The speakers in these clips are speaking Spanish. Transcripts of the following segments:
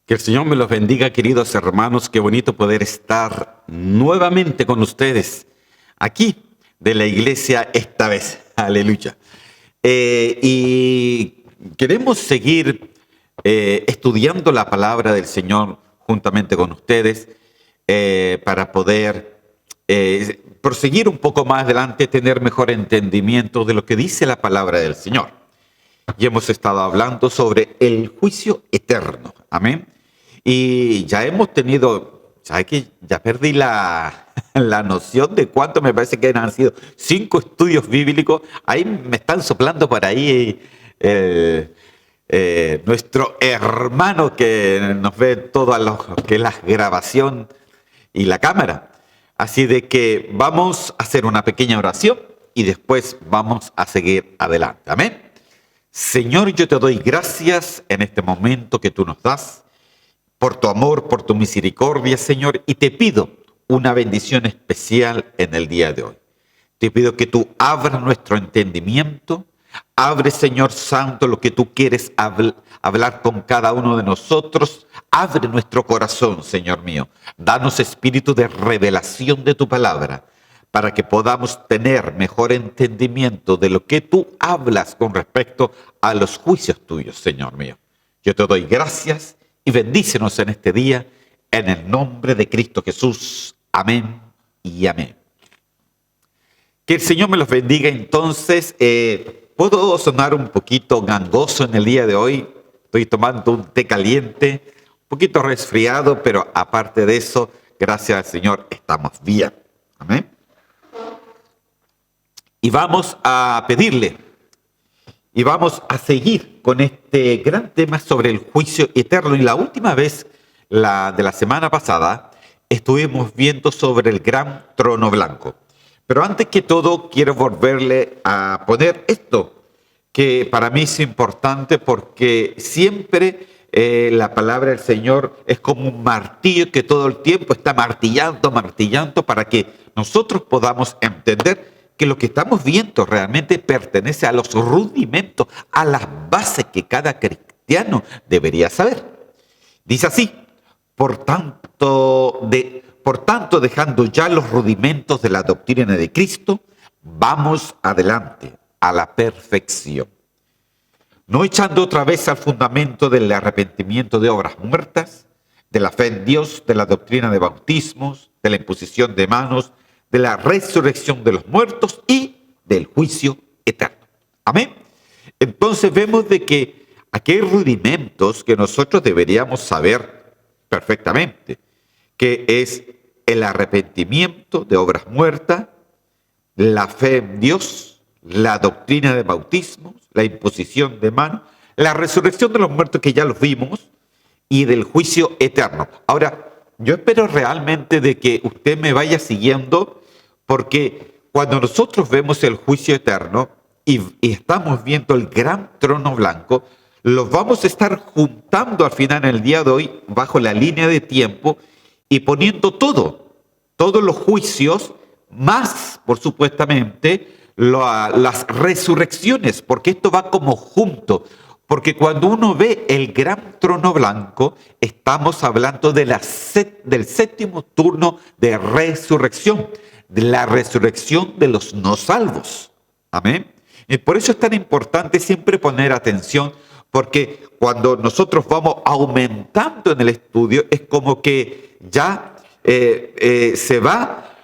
Que el Señor me los bendiga, queridos hermanos. Qué bonito poder estar nuevamente con ustedes aquí de la iglesia esta vez. Aleluya. Y queremos seguir estudiando la palabra del Señor juntamente con ustedes para poder proseguir un poco más adelante, tener mejor entendimiento de lo que dice la palabra del Señor. Y hemos estado hablando sobre el juicio eterno. Amén. Y ya hemos tenido, ¿sabes qué? Ya perdí la noción de cuánto me parece que han sido 5 estudios bíblicos. Ahí me están soplando por ahí nuestro hermano que nos ve todo lo que es la grabación y la cámara. Así de que vamos a hacer una pequeña oración y después vamos a seguir adelante. Amén. Señor, yo te doy gracias en este momento que tú nos das por tu amor, por tu misericordia, Señor, y te pido una bendición especial en el día de hoy. Te pido que tú abras nuestro entendimiento, abre, Señor Santo, lo que tú quieres hablar con cada uno de nosotros, abre nuestro corazón, Señor mío, danos espíritu de revelación de tu palabra, para que podamos tener mejor entendimiento de lo que tú hablas con respecto a los juicios tuyos, Señor mío. Yo te doy gracias y bendícenos en este día, en el nombre de Cristo Jesús. Amén y amén. Que el Señor me los bendiga. Entonces, puedo sonar un poquito gangoso en el día de hoy. Estoy tomando un té caliente, un poquito resfriado, pero aparte de eso, gracias al Señor, estamos bien. Amén. Y vamos a pedirle, y vamos a seguir con este gran tema sobre el juicio eterno. Y la última vez, de la semana pasada, estuvimos viendo sobre el gran trono blanco. Pero antes que todo, quiero volverle a poner esto, que para mí es importante porque siempre la palabra del Señor es como un martillo que todo el tiempo está martillando, martillando, para que nosotros podamos entender que lo que estamos viendo realmente pertenece a los rudimentos, a las bases que cada cristiano debería saber. Dice así: por tanto, dejando ya los rudimentos de la doctrina de Cristo, vamos adelante a la perfección, no echando otra vez al fundamento del arrepentimiento de obras muertas, de la fe en Dios, de la doctrina de bautismos, de la imposición de manos, de la resurrección de los muertos y del juicio eterno. Amén. Entonces vemos de que aquí hay rudimentos que nosotros deberíamos saber perfectamente, que es el arrepentimiento de obras muertas, la fe en Dios, la doctrina de bautismos, la imposición de manos, la resurrección de los muertos, que ya los vimos, y del juicio eterno. Ahora, yo espero realmente de que usted me vaya siguiendo, porque cuando nosotros vemos el juicio eterno y estamos viendo el gran trono blanco, los vamos a estar juntando al final en el día de hoy bajo la línea de tiempo y poniendo todos los juicios, más, por supuestamente, las resurrecciones, porque esto va como junto. Porque cuando uno ve el gran trono blanco, estamos hablando del séptimo turno de resurrección, de la resurrección de los no salvos. Amén. Y por eso es tan importante siempre poner atención, porque cuando nosotros vamos aumentando en el estudio, es como que ya se va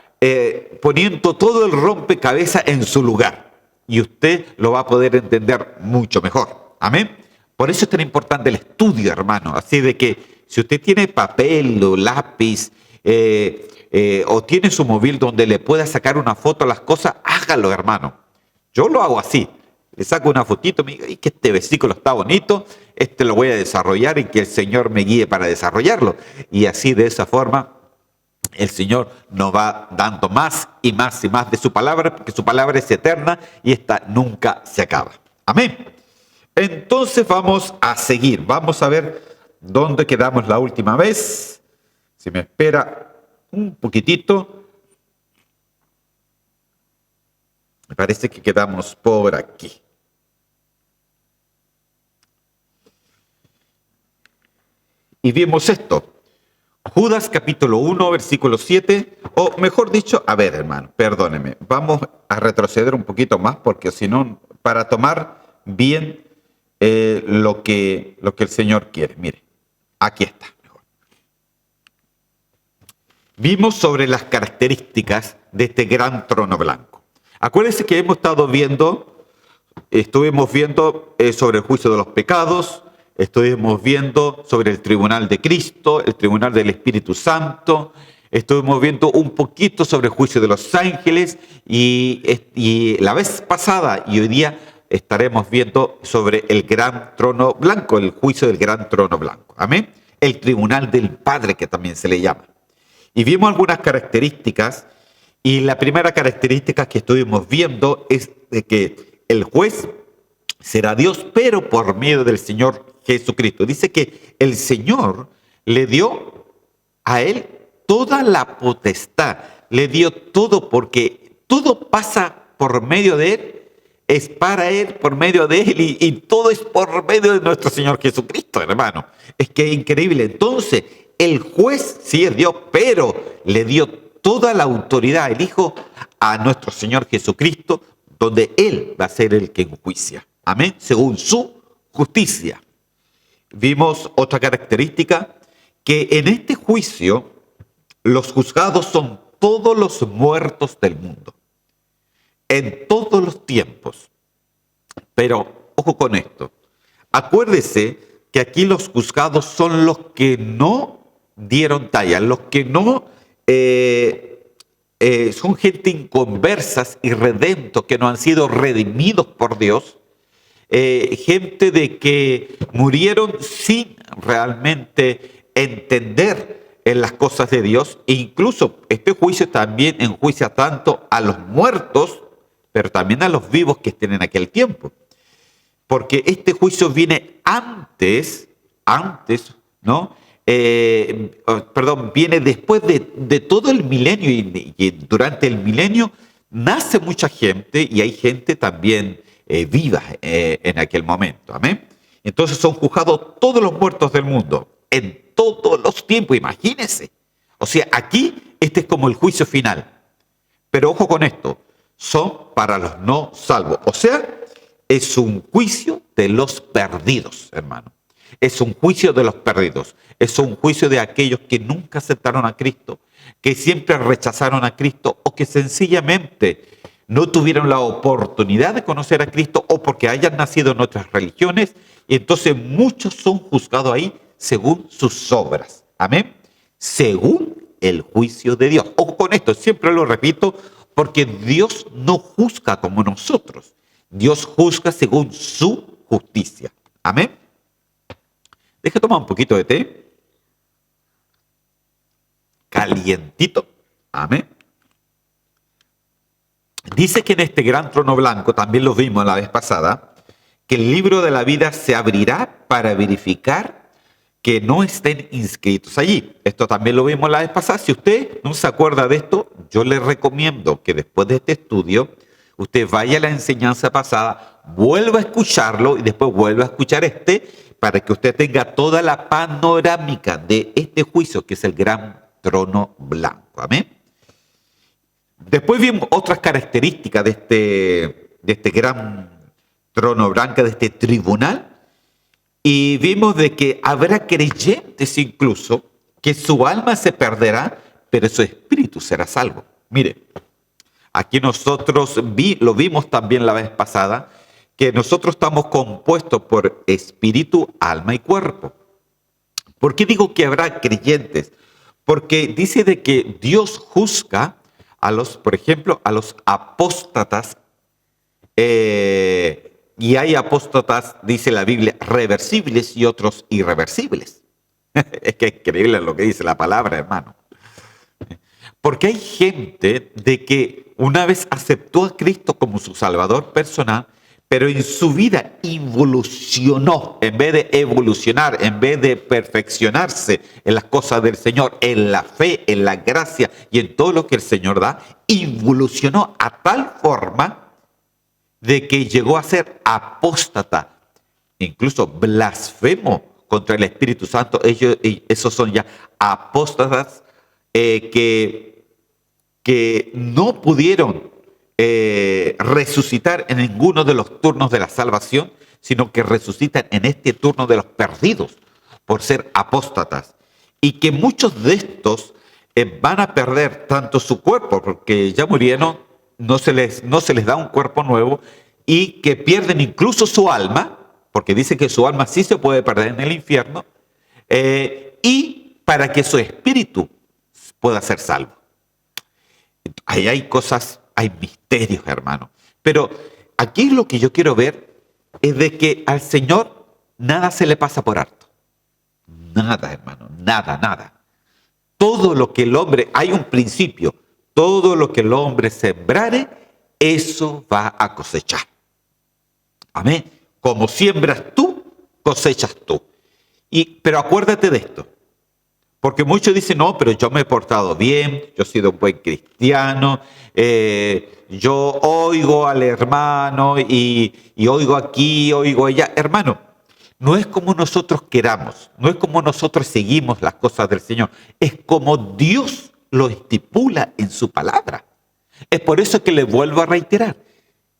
poniendo todo el rompecabezas en su lugar. Y usted lo va a poder entender mucho mejor. Amén. Por eso es tan importante el estudio, hermano. Así de que si usted tiene papel o lápiz o tiene su móvil donde le pueda sacar una foto a las cosas, hágalo, hermano. Yo lo hago así. Le saco una fotito, me digo, y que este versículo está bonito, este lo voy a desarrollar y que el Señor me guíe para desarrollarlo. Y así, de esa forma, el Señor nos va dando más y más y más de su palabra, porque su palabra es eterna y esta nunca se acaba. Amén. Entonces vamos a seguir. Vamos a ver dónde quedamos la última vez. Si me espera un poquitito. Me parece que quedamos por aquí. Y vimos esto. Judas capítulo 1, versículo 7, o mejor dicho, a ver hermano, perdóneme, vamos a retroceder un poquito más porque si no, para tomar bien lo que el Señor quiere. Mire, aquí está. Vimos sobre las características de este gran trono blanco. Acuérdense que estuvimos viendo sobre el juicio de los pecados, estuvimos viendo sobre el tribunal de Cristo, el tribunal del Espíritu Santo, estuvimos viendo un poquito sobre el juicio de los ángeles y la vez pasada y hoy día estaremos viendo sobre el gran trono blanco, el juicio del gran trono blanco. Amén. El tribunal del Padre, que también se le llama. Y vimos algunas características y la primera característica que estuvimos viendo es de que el juez será Dios, pero por medio del Señor Jesucristo. Dice que el Señor le dio a él toda la potestad, le dio todo porque todo pasa por medio de él, es para él, por medio de él y todo es por medio de nuestro Señor Jesucristo, hermano. Es que es increíble. Entonces, el juez sí es Dios, pero le dio toda la autoridad, el Hijo, a nuestro Señor Jesucristo, donde Él va a ser el que enjuicia. Amén. Según su justicia. Vimos otra característica, que en este juicio los juzgados son todos los muertos del mundo, en todos los tiempos. Pero, ojo con esto, acuérdese que aquí los juzgados son los que no dieron talla, los que no son gente inconversas y redemptos que no han sido redimidos por Dios, gente de que murieron sin realmente entender en las cosas de Dios, e incluso este juicio también enjuicia tanto a los muertos, pero también a los vivos que estén en aquel tiempo, porque este juicio viene antes, ¿no? Viene después de todo el milenio y durante el milenio nace mucha gente y hay gente también viva en aquel momento. Amén. Entonces son juzgados todos los muertos del mundo en todos los tiempos, imagínense. O sea, aquí este es como el juicio final. Pero ojo con esto, son para los no salvos. O sea, es un juicio de los perdidos, hermano. Es un juicio de los perdidos. Es un juicio de aquellos que nunca aceptaron a Cristo, que siempre rechazaron a Cristo o que sencillamente no tuvieron la oportunidad de conocer a Cristo o porque hayan nacido en otras religiones. Y entonces muchos son juzgados ahí según sus obras. Amén. Según el juicio de Dios. Ojo con esto, siempre lo repito, porque Dios no juzga como nosotros. Dios juzga según su justicia. Amén. Deje tomar un poquito de té. Calientito. Amén. Dice que en este gran trono blanco, también lo vimos la vez pasada, que el libro de la vida se abrirá para verificar que no estén inscritos allí. Esto también lo vimos la vez pasada. Si usted no se acuerda de esto, yo le recomiendo que después de este estudio, usted vaya a la enseñanza pasada, vuelva a escucharlo y después vuelva a escuchar para que usted tenga toda la panorámica de este juicio que es el gran trono blanco. Amén. Después vimos otras características de este gran trono blanco, de este tribunal, y vimos de que habrá creyentes incluso que su alma se perderá, pero su espíritu será salvo. Mire, aquí nosotros lo vimos también la vez pasada, que nosotros estamos compuestos por espíritu, alma y cuerpo. ¿Por qué digo que habrá creyentes? Porque dice de que Dios juzga por ejemplo, a los apóstatas, y hay apóstatas, dice la Biblia, reversibles y otros irreversibles. Es que es increíble lo que dice la palabra, hermano. Porque hay gente de que una vez aceptó a Cristo como su Salvador personal, pero en su vida involucionó, en vez de evolucionar, en vez de perfeccionarse en las cosas del Señor, en la fe, en la gracia y en todo lo que el Señor da, involucionó a tal forma de que llegó a ser apóstata, incluso blasfemo contra el Espíritu Santo, esos son ya apóstatas que no pudieron resucitar en ninguno de los turnos de la salvación, sino que resucitan en este turno de los perdidos por ser apóstatas. Y que muchos de estos van a perder tanto su cuerpo, porque ya murieron, no se les da un cuerpo nuevo, y que pierden incluso su alma, porque dice que su alma sí se puede perder en el infierno, y para que su espíritu pueda ser salvo. Ahí hay cosas, hay misterios, hermano. Pero aquí lo que yo quiero ver es de que al Señor nada se le pasa por alto. Nada, hermano, nada. Todo lo que el hombre, hay un principio, todo lo que el hombre sembrare, eso va a cosechar. Amén. Como siembras tú, cosechas tú. Pero acuérdate de esto, porque muchos dicen, no, pero yo me he portado bien, yo he sido un buen cristiano, yo oigo al hermano y oigo aquí, oigo allá. Hermano, no es como nosotros queramos, no es como nosotros seguimos las cosas del Señor, es como Dios lo estipula en su palabra. Es por eso que le vuelvo a reiterar,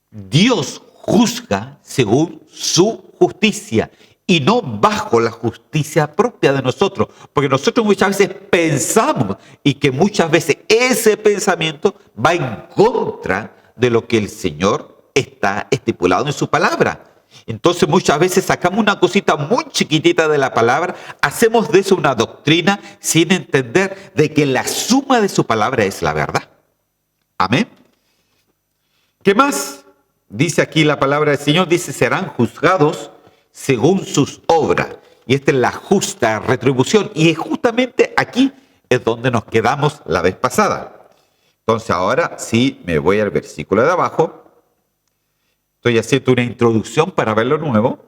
Dios juzga según su justicia y no bajo la justicia propia de nosotros, porque nosotros muchas veces pensamos y que muchas veces ese pensamiento va en contra de lo que el Señor está estipulado en su palabra. Entonces muchas veces sacamos una cosita muy chiquitita de la palabra, hacemos de eso una doctrina sin entender de que la suma de su palabra es la verdad. Amén. ¿Qué más? Dice aquí la palabra del Señor, dice, serán juzgados según sus obras. Y esta es la justa retribución. Y justamente aquí es donde nos quedamos la vez pasada. Entonces ahora sí me voy al versículo de abajo. Estoy haciendo una introducción para ver lo nuevo.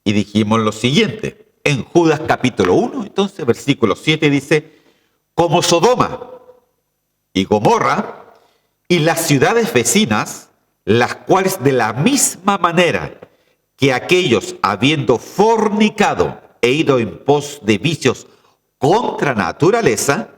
Y dijimos lo siguiente. En Judas capítulo 1, entonces versículo 7 dice, como Sodoma y Gomorra y las ciudades vecinas, las cuales de la misma manera que aquellos habiendo fornicado e ido en pos de vicios contra naturaleza,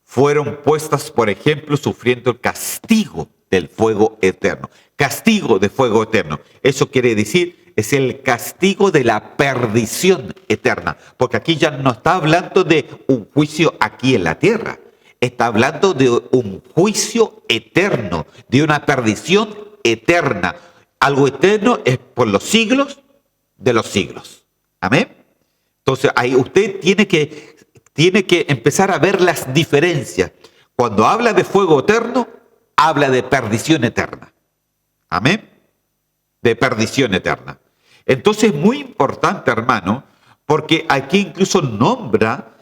fueron puestas, por ejemplo, sufriendo el castigo del fuego eterno. Castigo de fuego eterno. Eso quiere decir, es el castigo de la perdición eterna. Porque aquí ya no está hablando de un juicio aquí en la tierra. Está hablando de un juicio eterno, de una perdición eterna. Algo eterno es por los siglos de los siglos. Amén. Entonces ahí usted tiene que empezar a ver las diferencias. Cuando habla de fuego eterno, habla de perdición eterna. Amén. De perdición eterna. Entonces es muy importante, hermano, porque aquí incluso nombra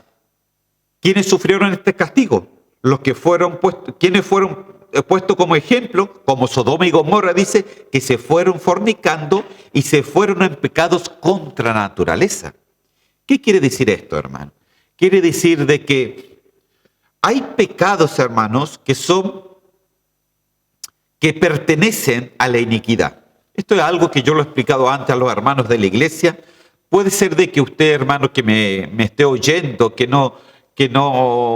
quienes sufrieron este castigo, los que fueron puestos, quienes fueron puestos como ejemplo, como Sodoma y Gomorra, dice que se fueron fornicando y se fueron en pecados contra naturaleza. ¿Qué quiere decir esto, hermano? Quiere decir de que hay pecados, hermanos, que pertenecen a la iniquidad. Esto es algo que yo lo he explicado antes a los hermanos de la iglesia. Puede ser de que usted, hermano, que me esté oyendo, que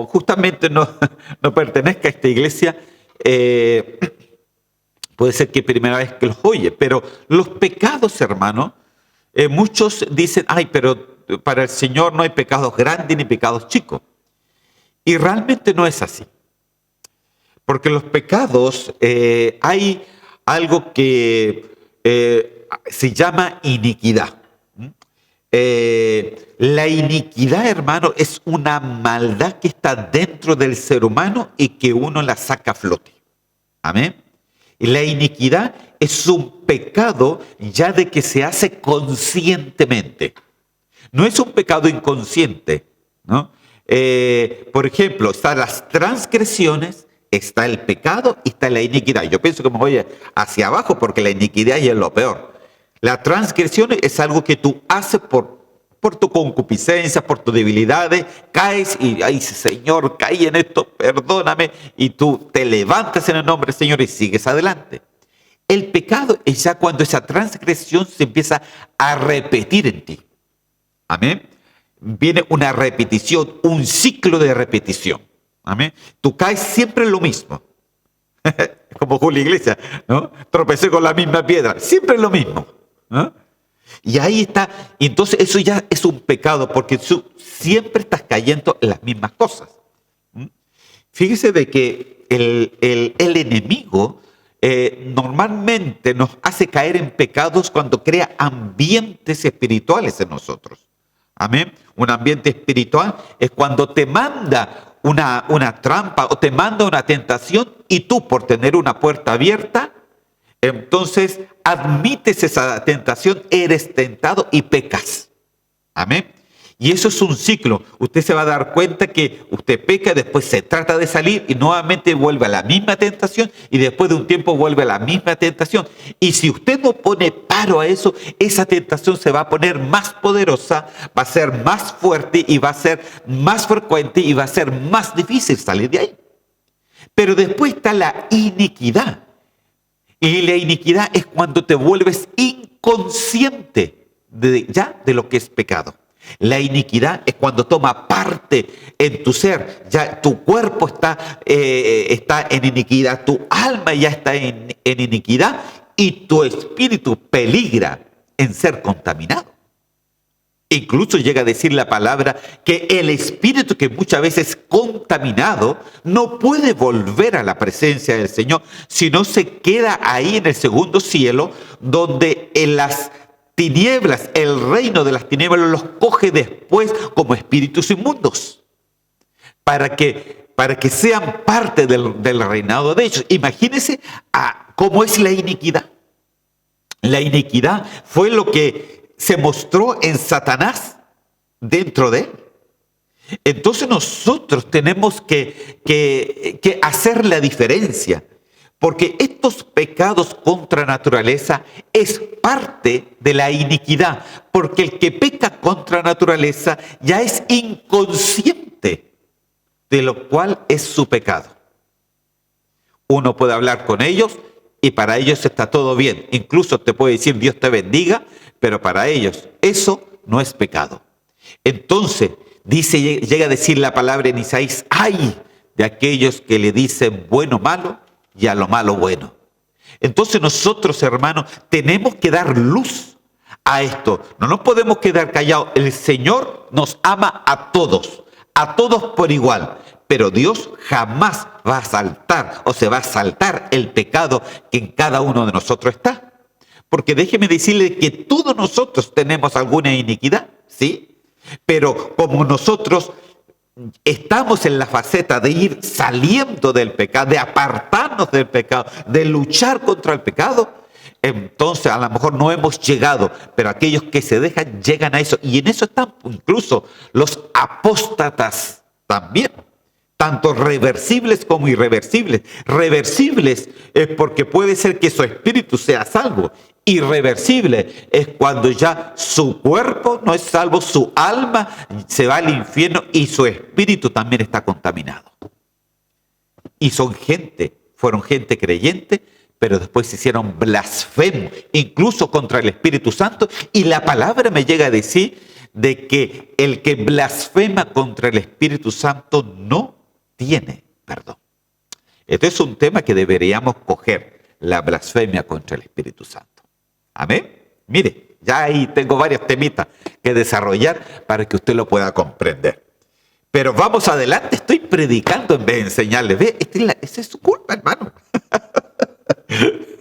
justamente no pertenezca a esta iglesia, puede ser que primera vez que los oye, pero los pecados, hermano, muchos dicen, ay, pero para el Señor no hay pecados grandes ni pecados chicos. Y realmente no es así. Porque los pecados, hay algo que se llama iniquidad. La iniquidad, hermano, es una maldad que está dentro del ser humano y que uno la saca a flote. Amén. Y la iniquidad es un pecado ya de que se hace conscientemente. No es un pecado inconsciente, ¿no? Por ejemplo, están las transgresiones, está el pecado y está la iniquidad. Yo pienso que me voy hacia abajo porque la iniquidad ya es lo peor. La transgresión es algo que tú haces por tu concupiscencia, por tus debilidades, caes y ay, Señor, caí en esto, perdóname, y tú te levantas en el nombre del Señor y sigues adelante. El pecado es ya cuando esa transgresión se empieza a repetir en ti. Amén. Viene una repetición, un ciclo de repetición. Amén. Tú caes siempre en lo mismo. Como Julio Iglesias, ¿no? Tropecé con la misma piedra. Siempre es lo mismo. ¿No? Y ahí está. Y entonces eso ya es un pecado porque tú siempre estás cayendo en las mismas cosas. Fíjese de que el enemigo normalmente nos hace caer en pecados cuando crea ambientes espirituales en nosotros. Amén. Un ambiente espiritual es cuando te manda una trampa o te manda una tentación y tú por tener una puerta abierta, entonces admites esa tentación, eres tentado y pecas. Amén. Y eso es un ciclo. Usted se va a dar cuenta que usted peca, después se trata de salir y nuevamente vuelve a la misma tentación y después de un tiempo vuelve a la misma tentación. Y si usted no pone paro a eso, esa tentación se va a poner más poderosa, va a ser más fuerte y va a ser más frecuente y va a ser más difícil salir de ahí. Pero después está la iniquidad. Y la iniquidad es cuando te vuelves inconsciente de lo que es pecado. La iniquidad es cuando toma parte en tu ser. Ya tu cuerpo está en iniquidad, tu alma ya está en iniquidad y tu espíritu peligra en ser contaminado. Incluso llega a decir la palabra que el espíritu que muchas veces es contaminado no puede volver a la presencia del Señor, sino se queda ahí en el segundo cielo, donde en las tinieblas, el reino de las tinieblas los coge después como espíritus inmundos, para que sean parte del reinado de ellos. Imagínense cómo es la iniquidad. La iniquidad fue lo que se mostró en Satanás dentro de él. Entonces nosotros tenemos que hacer la diferencia, porque estos pecados contra naturaleza es parte de la iniquidad, porque el que peca contra naturaleza ya es inconsciente de lo cual es su pecado. Uno puede hablar con ellos y para ellos está todo bien. Incluso te puede decir Dios te bendiga, pero para ellos eso no es pecado. Entonces, llega a decir la palabra en Isaías, ¡ay! De aquellos que le dicen bueno malo y a lo malo bueno. Entonces nosotros, hermanos, tenemos que dar luz a esto. No nos podemos quedar callados. El Señor nos ama a todos por igual. Pero Dios jamás va a saltar o se va a saltar el pecado que en cada uno de nosotros está. Porque déjeme decirle que todos nosotros tenemos alguna iniquidad, ¿sí? Pero como nosotros estamos en la faceta de ir saliendo del pecado, de apartarnos del pecado, de luchar contra el pecado, entonces a lo mejor no hemos llegado, pero aquellos que se dejan llegan a eso. Y en eso están incluso los apóstatas también. Tanto reversibles como irreversibles. Reversibles es porque puede ser que su espíritu sea salvo. Irreversible es cuando ya su cuerpo no es salvo, su alma se va al infierno y su espíritu también está contaminado. Y fueron gente creyente, pero después se hicieron blasfemos, incluso contra el Espíritu Santo. Y la palabra me llega a decir de que el que blasfema contra el Espíritu Santo no tiene perdón. Este es un tema que deberíamos coger, la blasfemia contra el Espíritu Santo. Amén. Mire, ya ahí tengo varios temitas que desarrollar para que usted lo pueda comprender. Pero vamos adelante, estoy predicando en vez de enseñarle. Ve, esa es su culpa, hermano.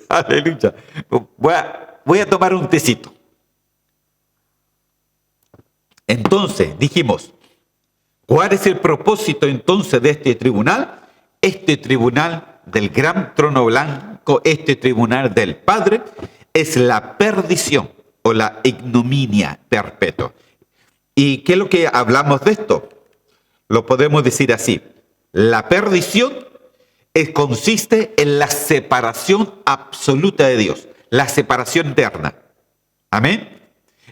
Aleluya. Voy a tomar un tecito. Entonces, dijimos, ¿cuál es el propósito entonces de este tribunal? Este tribunal del gran trono blanco, este tribunal del Padre, es la perdición o la ignominia perpetua. ¿Y qué es lo que hablamos de esto? Lo podemos decir así. La perdición consiste en la separación absoluta de Dios, la separación eterna. Amén.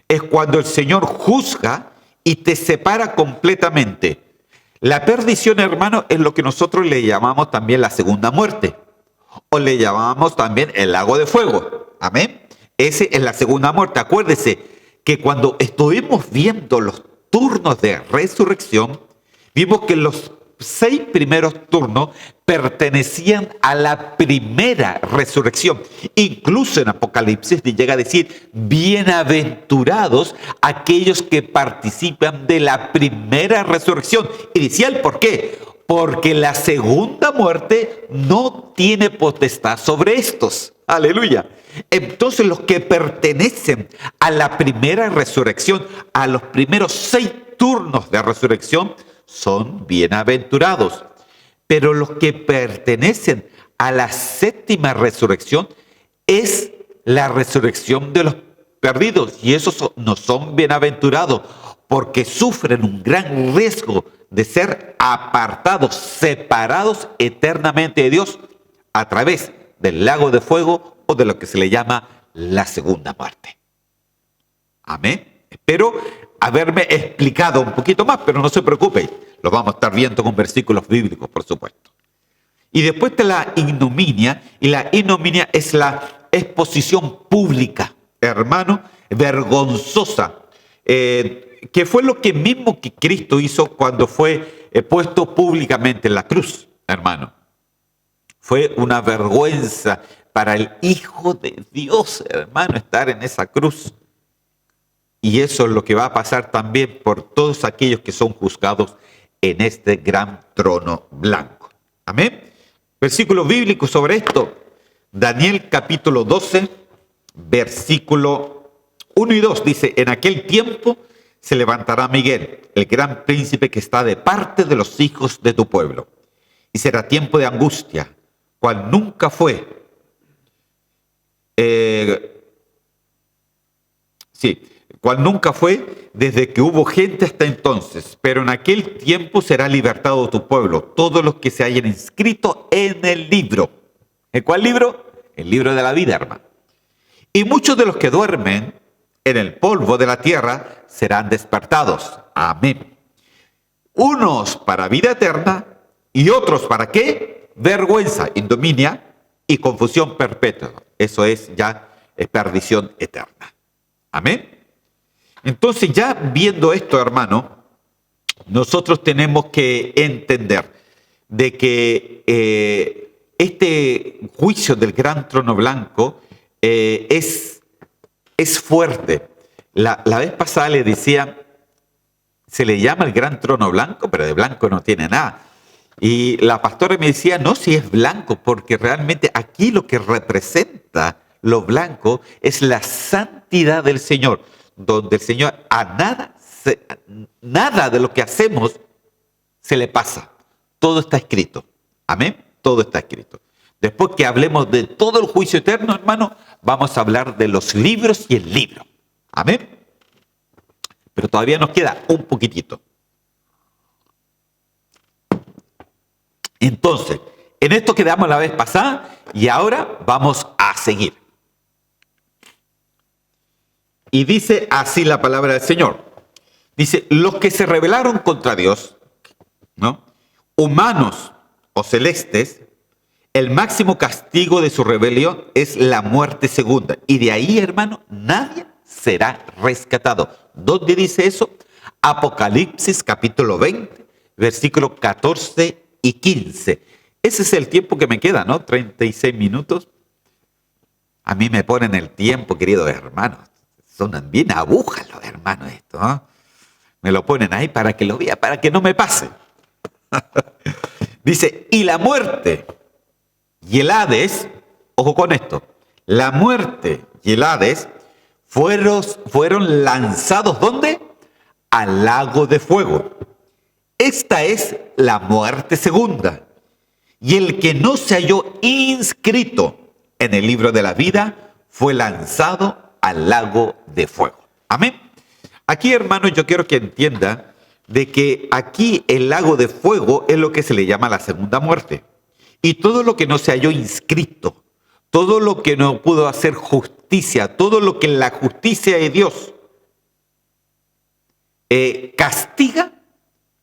Es cuando el Señor juzga y te separa completamente. La perdición, hermano, es lo que nosotros le llamamos también la segunda muerte o le llamamos también el lago de fuego. Amén. Esa es la segunda muerte. Acuérdese que cuando estuvimos viendo los turnos de resurrección, vimos que los 6 primeros turnos pertenecían a la primera resurrección. Incluso en Apocalipsis llega a decir, bienaventurados aquellos que participan de la primera resurrección. Y decía el por qué. Porque la segunda muerte no tiene potestad sobre estos. Aleluya. Entonces los que pertenecen a la primera resurrección, a los primeros 6 turnos de resurrección, son bienaventurados. Pero los que pertenecen a la séptima resurrección es la resurrección de los perdidos. Y esos no son bienaventurados porque sufren un gran riesgo de ser apartados, separados eternamente de Dios a través del lago de fuego o de lo que se le llama la segunda muerte. Amén. Espero haberme explicado un poquito más, pero no se preocupe, lo vamos a estar viendo con versículos bíblicos, por supuesto. Y después está la ignominia, y la ignominia es la exposición pública, hermano, vergonzosa, que fue lo que mismo que Cristo hizo cuando fue puesto públicamente en la cruz, hermano. Fue una vergüenza para el Hijo de Dios, hermano, estar en esa cruz. Y eso es lo que va a pasar también por todos aquellos que son juzgados en este gran trono blanco. Amén. Versículos bíblicos sobre esto. Daniel capítulo 12, versículo 1 y 2 dice, en aquel tiempo se levantará Miguel, el gran príncipe que está de parte de los hijos de tu pueblo. Y será tiempo de angustia, cual nunca fue. Cual nunca fue desde que hubo gente hasta entonces, pero en aquel tiempo será libertado tu pueblo, todos los que se hayan inscrito en el libro. ¿En cuál libro? El libro de la vida, hermano. Y muchos de los que duermen en el polvo de la tierra serán despertados. Amén. Unos para vida eterna y otros para ¿qué? Vergüenza, ignominia y confusión perpetua. Eso es ya perdición eterna. Amén. Entonces, ya viendo esto, hermano, nosotros tenemos que entender de que este juicio del gran trono blanco es fuerte. La vez pasada le decía, se le llama el gran trono blanco, pero de blanco no tiene nada. Y la pastora me decía, no, si es blanco, porque realmente aquí lo que representa lo blanco es la santidad del Señor, donde el Señor a nada de lo que hacemos se le pasa. Todo está escrito. Amén. Todo está escrito. Después que hablemos de todo el juicio eterno, hermano, vamos a hablar de los libros y el libro. Amén. Pero todavía nos queda un poquitito. Entonces, en esto quedamos la vez pasada y ahora vamos a seguir. Y dice así la palabra del Señor. Dice, los que se rebelaron contra Dios, ¿no? Humanos o celestes, el máximo castigo de su rebelión es la muerte segunda. Y de ahí, hermano, nadie será rescatado. ¿Dónde dice eso? Apocalipsis capítulo 20, versículos 14 y 15. Ese es el tiempo que me queda, ¿no? 36 minutos. A mí me ponen el tiempo, queridos hermanos. Son bien agujas los hermanos esto, ¿no? Me lo ponen ahí para que lo vea, para que no me pase. Dice, y la muerte y el Hades, ojo con esto, la muerte y el Hades fueron lanzados, ¿dónde? Al lago de fuego. Esta es la muerte segunda. Y el que no se halló inscrito en el libro de la vida fue lanzado al lago de fuego. Amén. Aquí, hermanos, yo quiero que entienda de que aquí el lago de fuego es lo que se le llama la segunda muerte. Y todo lo que no se halló inscrito, todo lo que no pudo hacer justicia, todo lo que la justicia de Dios castiga,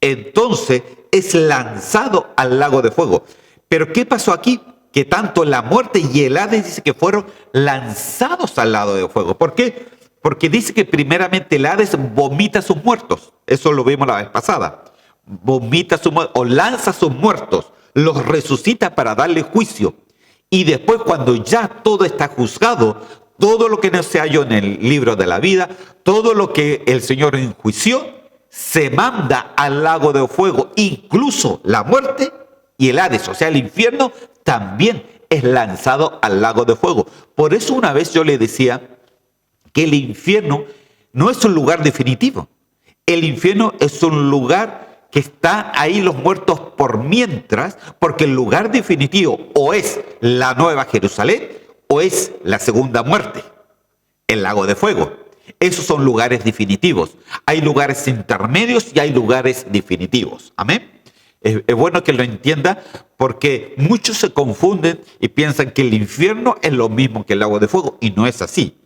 entonces es lanzado al lago de fuego. Pero ¿qué pasó aquí? que tanto la muerte y el Hades dice que fueron lanzados al lago de fuego. ¿Por qué? Porque dice que primeramente el Hades vomita a sus muertos. Eso lo vimos la vez pasada. Vomita a sus muertos o lanza a sus muertos, los resucita para darle juicio. Y después, cuando ya todo está juzgado, todo lo que no se halló en el libro de la vida, todo lo que el Señor enjuició, se manda al lago de fuego. Incluso la muerte y el Hades, o sea, el infierno, también es lanzado al lago de fuego. Por eso una vez yo le decía que el infierno no es un lugar definitivo. El infierno es un lugar que está ahí los muertos por mientras, porque el lugar definitivo o es la Nueva Jerusalén o es la segunda muerte, el lago de fuego. Esos son lugares definitivos. Hay lugares intermedios y hay lugares definitivos. Amén. Es bueno que lo entienda porque muchos se confunden y piensan que el infierno es lo mismo que el lago de fuego y no es así.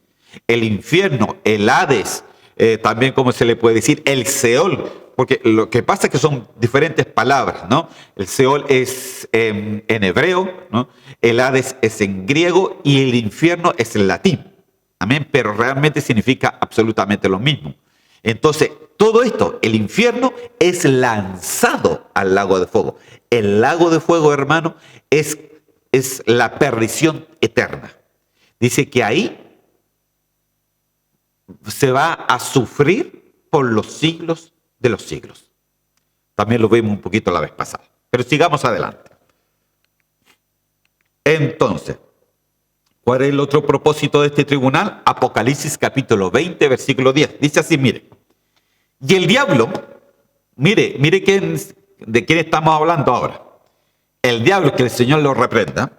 El infierno, el Hades, también como se le puede decir, el Seol, porque lo que pasa es que son diferentes palabras, ¿no? El Seol es en hebreo, ¿no? El Hades es en griego y el infierno es en latín. Amén, pero realmente significa absolutamente lo mismo. Entonces, todo esto, el infierno es lanzado al lago de fuego. El lago de fuego, hermano, es la perdición eterna. Dice que ahí se va a sufrir por los siglos de los siglos. También lo vimos un poquito la vez pasada. Pero sigamos adelante. Entonces, ¿cuál es el otro propósito de este tribunal? Apocalipsis capítulo 20, versículo 10. Dice así, mire. Y el diablo, mire de quién estamos hablando ahora. El diablo, que el Señor lo reprenda,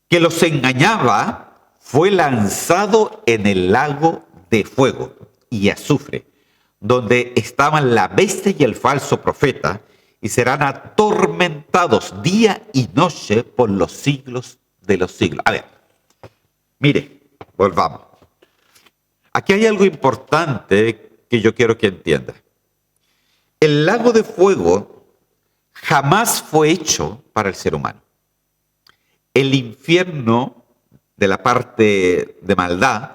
que los engañaba, fue lanzado en el lago de fuego y azufre, donde estaban la bestia y el falso profeta, y serán atormentados día y noche por los siglos de los siglos. A ver, mire, volvamos. Aquí hay algo importante que yo quiero que entienda. El lago de fuego jamás fue hecho para el ser humano. El infierno de la parte de maldad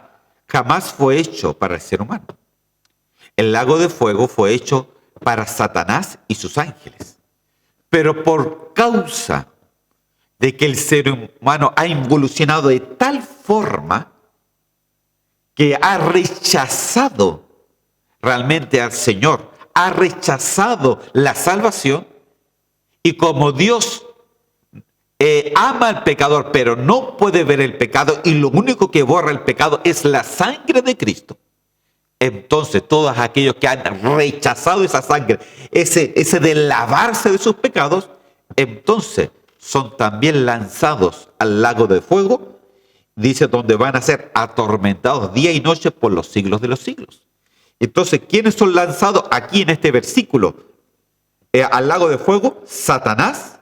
jamás fue hecho para el ser humano. El lago de fuego fue hecho para Satanás y sus ángeles. Pero por causa de que el ser humano ha evolucionado de tal forma que ha rechazado realmente al Señor, ha rechazado la salvación, y como Dios ama al pecador, pero no puede ver el pecado, y lo único que borra el pecado es la sangre de Cristo. Entonces, todos aquellos que han rechazado esa sangre, ese de lavarse de sus pecados, entonces son también lanzados al lago de fuego, dice, donde van a ser atormentados día y noche por los siglos de los siglos. Entonces, ¿quiénes son lanzados aquí en este versículo al lago de fuego? Satanás.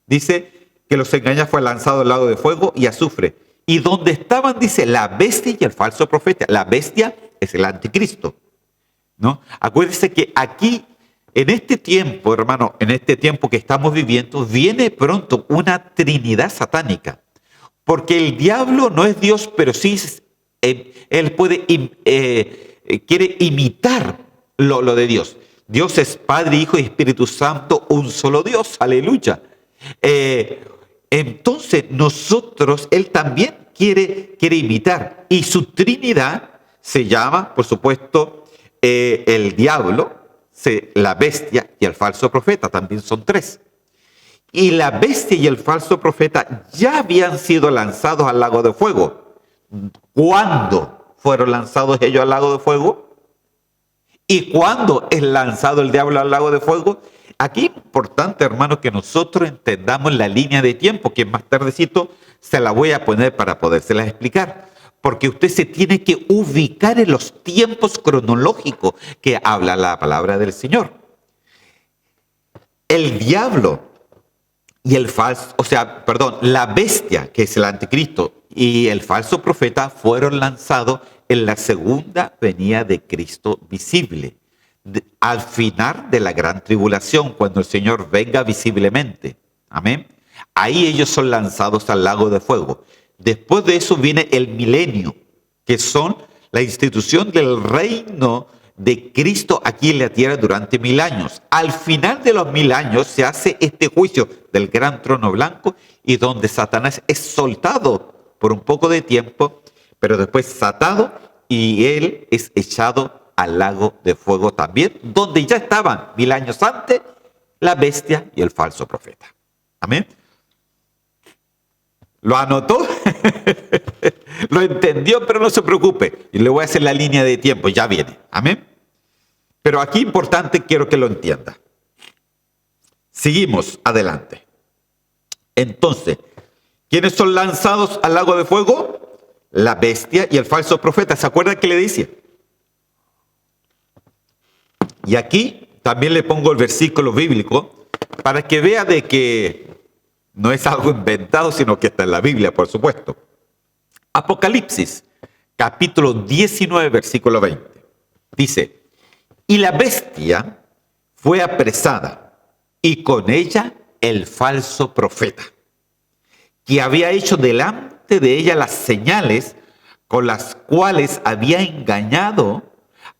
Dice que los engaña, fue lanzado al lago de fuego y azufre. Y donde estaban, dice, la bestia y el falso profeta. La bestia es el anticristo, ¿no? Acuérdense que aquí, en este tiempo, hermano, en este tiempo que estamos viviendo, viene pronto una trinidad satánica. Porque el diablo no es Dios, pero sí él quiere imitar lo de Dios. Dios es Padre, Hijo y Espíritu Santo, un solo Dios. Aleluya. Entonces nosotros, él también quiere imitar. Y su trinidad se llama, por supuesto, el diablo, la bestia y el falso profeta. También son tres. Y la bestia y el falso profeta ya habían sido lanzados al lago de fuego. ¿Cuándo fueron lanzados ellos al lago de fuego? ¿Y cuándo es lanzado el diablo al lago de fuego? Aquí es importante, hermanos, que nosotros entendamos la línea de tiempo, que más tardecito se la voy a poner para podérselas explicar. Porque usted se tiene que ubicar en los tiempos cronológicos que habla la palabra del Señor. El diablo y la bestia, que es el anticristo, y el falso profeta fueron lanzados en la segunda venida de Cristo visible, al final de la gran tribulación, cuando el Señor venga visiblemente. Amén. Ahí ellos son lanzados al lago de fuego. Después de eso viene el milenio, que son la institución del reino de Cristo aquí en la tierra durante 1000 años. Al final de los 1000 años se hace este juicio del gran trono blanco y donde Satanás es soltado por un poco de tiempo, pero después satado y él es echado al lago de fuego también, donde ya estaban 1000 años antes la bestia y el falso profeta. Amén. ¿Lo anotó? Lo entendió, pero no se preocupe. Y le voy a hacer la línea de tiempo, ya viene. Amén. Pero aquí importante, quiero que lo entienda. Seguimos adelante. Entonces, ¿quiénes son lanzados al lago de fuego? La bestia y el falso profeta. ¿Se acuerdan que le dice? Y aquí también le pongo el versículo bíblico para que vea de que no es algo inventado, sino que está en la Biblia, por supuesto. Apocalipsis, capítulo 19, versículo 20. Dice, y la bestia fue apresada, y con ella el falso profeta, que había hecho delante de ella las señales con las cuales había engañado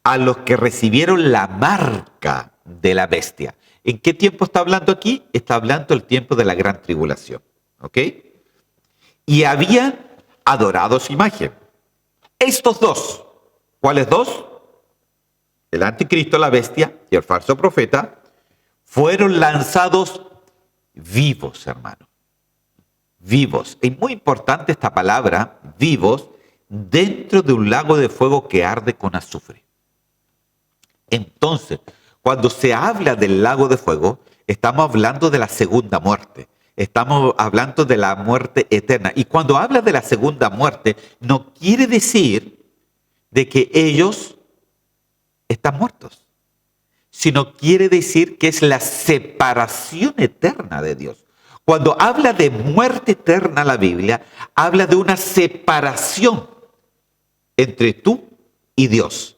a los que recibieron la marca de la bestia. ¿En qué tiempo está hablando aquí? Está hablando del tiempo de la gran tribulación. ¿Ok? Y habían adorado su imagen. Estos dos, ¿cuáles dos? El anticristo, la bestia y el falso profeta, fueron lanzados vivos, hermano. Vivos. Es muy importante esta palabra, vivos, dentro de un lago de fuego que arde con azufre. Entonces, cuando se habla del lago de fuego, estamos hablando de la segunda muerte. Estamos hablando de la muerte eterna. Y cuando habla de la segunda muerte, no quiere decir de que ellos están muertos, sino quiere decir que es la separación eterna de Dios. Cuando habla de muerte eterna la Biblia, habla de una separación entre tú y Dios.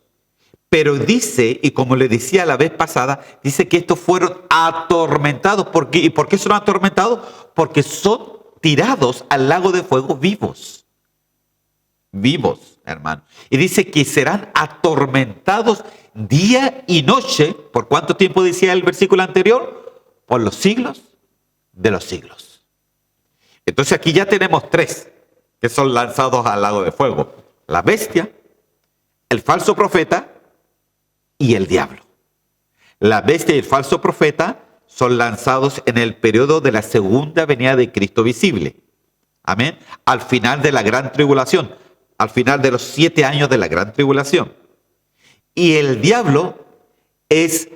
Pero dice, y como le decía la vez pasada, dice que estos fueron atormentados. ¿Por qué? ¿Y por qué son atormentados? Porque son tirados al lago de fuego vivos. Vivos, hermano. Y dice que serán atormentados día y noche. ¿Por cuánto tiempo decía el versículo anterior? Por los siglos de los siglos. Entonces aquí ya tenemos tres que son lanzados al lago de fuego. La bestia, el falso profeta y el diablo. La bestia y el falso profeta son lanzados en el periodo de la segunda venida de Cristo visible. Amén. Al final de la gran tribulación. Al final de los 7 años de la gran tribulación. Y el diablo es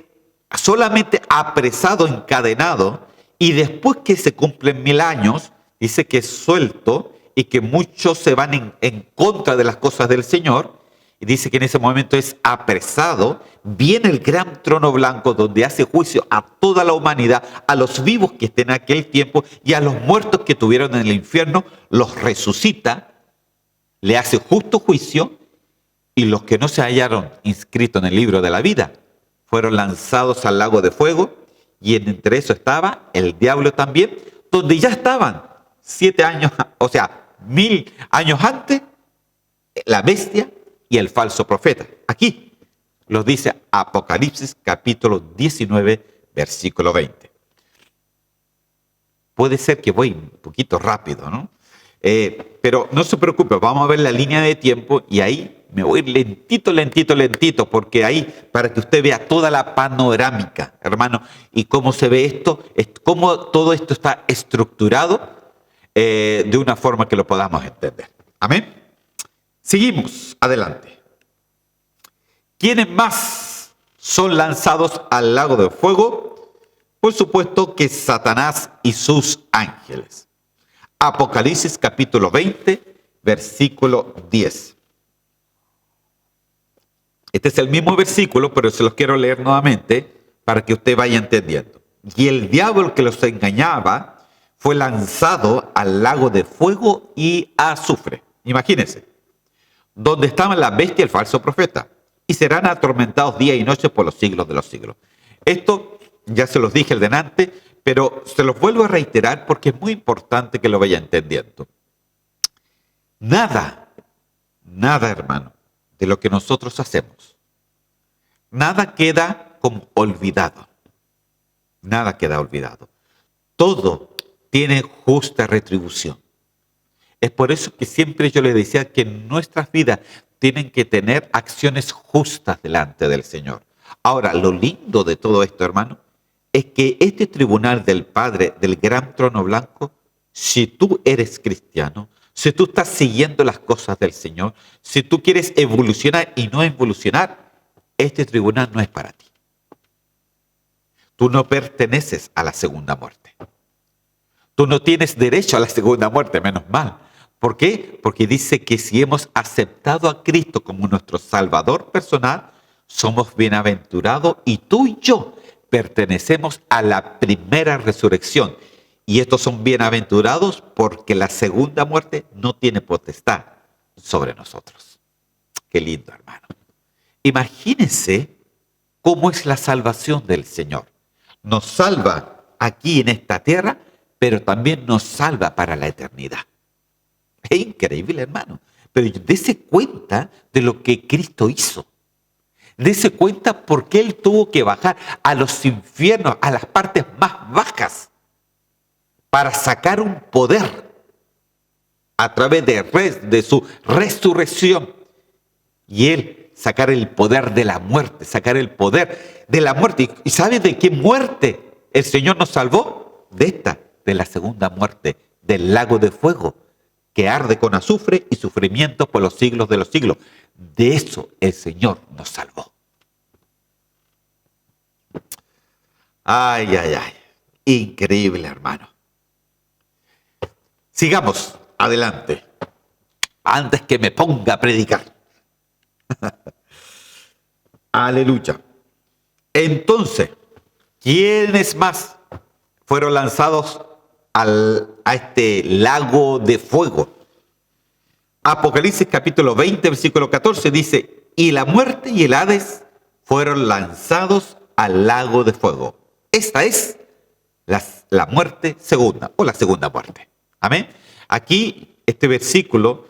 solamente apresado, encadenado, y después que se cumplen 1000 años, dice que es suelto y que muchos se van en contra de las cosas del Señor. Y dice que en ese momento es apresado, viene el gran trono blanco donde hace juicio a toda la humanidad, a los vivos que estén en aquel tiempo y a los muertos que tuvieron en el infierno, los resucita, le hace justo juicio y los que no se hallaron inscritos en el libro de la vida fueron lanzados al lago de fuego y entre eso estaba el diablo también, donde ya estaban 7 años, o sea, 1000 años antes, la bestia y el falso profeta. Aquí los dice Apocalipsis capítulo 19, versículo 20. Puede ser que voy un poquito rápido, ¿no? Pero no se preocupe, vamos a ver la línea de tiempo y ahí me voy a ir lentito, porque ahí, para que usted vea toda la panorámica, hermano, y cómo se ve esto, cómo todo esto está estructurado de una forma que lo podamos entender. Amén. Seguimos adelante. ¿Quiénes más son lanzados al lago de fuego? Por supuesto que Satanás y sus ángeles. Apocalipsis capítulo 20, versículo 10. Este es el mismo versículo, pero se los quiero leer nuevamente para que usted vaya entendiendo. Y el diablo que los engañaba fue lanzado al lago de fuego y azufre. Imagínense, donde estaban la bestia y el falso profeta, y serán atormentados día y noche por los siglos de los siglos. Esto ya se los dije el delante, Pero se los vuelvo a reiterar porque es muy importante que lo vaya entendiendo. Nada, hermano, de lo que nosotros hacemos, nada queda como olvidado. Nada queda olvidado. Todo tiene justa retribución. Es por eso que siempre yo le decía que nuestras vidas tienen que tener acciones justas delante del Señor. Ahora, lo lindo de todo esto, hermano, es que este tribunal del Padre, del gran trono blanco, si tú eres cristiano, si tú estás siguiendo las cosas del Señor, si tú quieres evolucionar y no evolucionar, este tribunal no es para ti. Tú no perteneces a la segunda muerte. Tú no tienes derecho a la segunda muerte, menos mal. ¿Por qué? Porque dice que si hemos aceptado a Cristo como nuestro Salvador personal, somos bienaventurados y tú y yo pertenecemos a la primera resurrección. Y estos son bienaventurados porque la segunda muerte no tiene potestad sobre nosotros. Qué lindo, hermano. Imagínense cómo es la salvación del Señor. Nos salva aquí en esta tierra, pero también nos salva para la eternidad. Es increíble, hermano. Pero dése cuenta de lo que Cristo hizo. Dése cuenta por qué Él tuvo que bajar a los infiernos, a las partes más bajas, para sacar un poder a través de su resurrección. Y Él sacar el poder de la muerte, sacar el poder de la muerte. ¿Y sabe de qué muerte el Señor nos salvó? De la segunda muerte, del lago de fuego, que arde con azufre y sufrimiento por los siglos de los siglos. De eso el Señor nos salvó. Ay, ay, ay. Increíble, hermano. Sigamos adelante, antes que me ponga a predicar. Aleluya. Entonces, ¿quiénes más fueron lanzados a este lago de fuego? Apocalipsis capítulo 20, versículo 14 dice, y la muerte y el Hades fueron lanzados al lago de fuego. Esta es la muerte segunda, o la segunda muerte. Amén. Aquí este versículo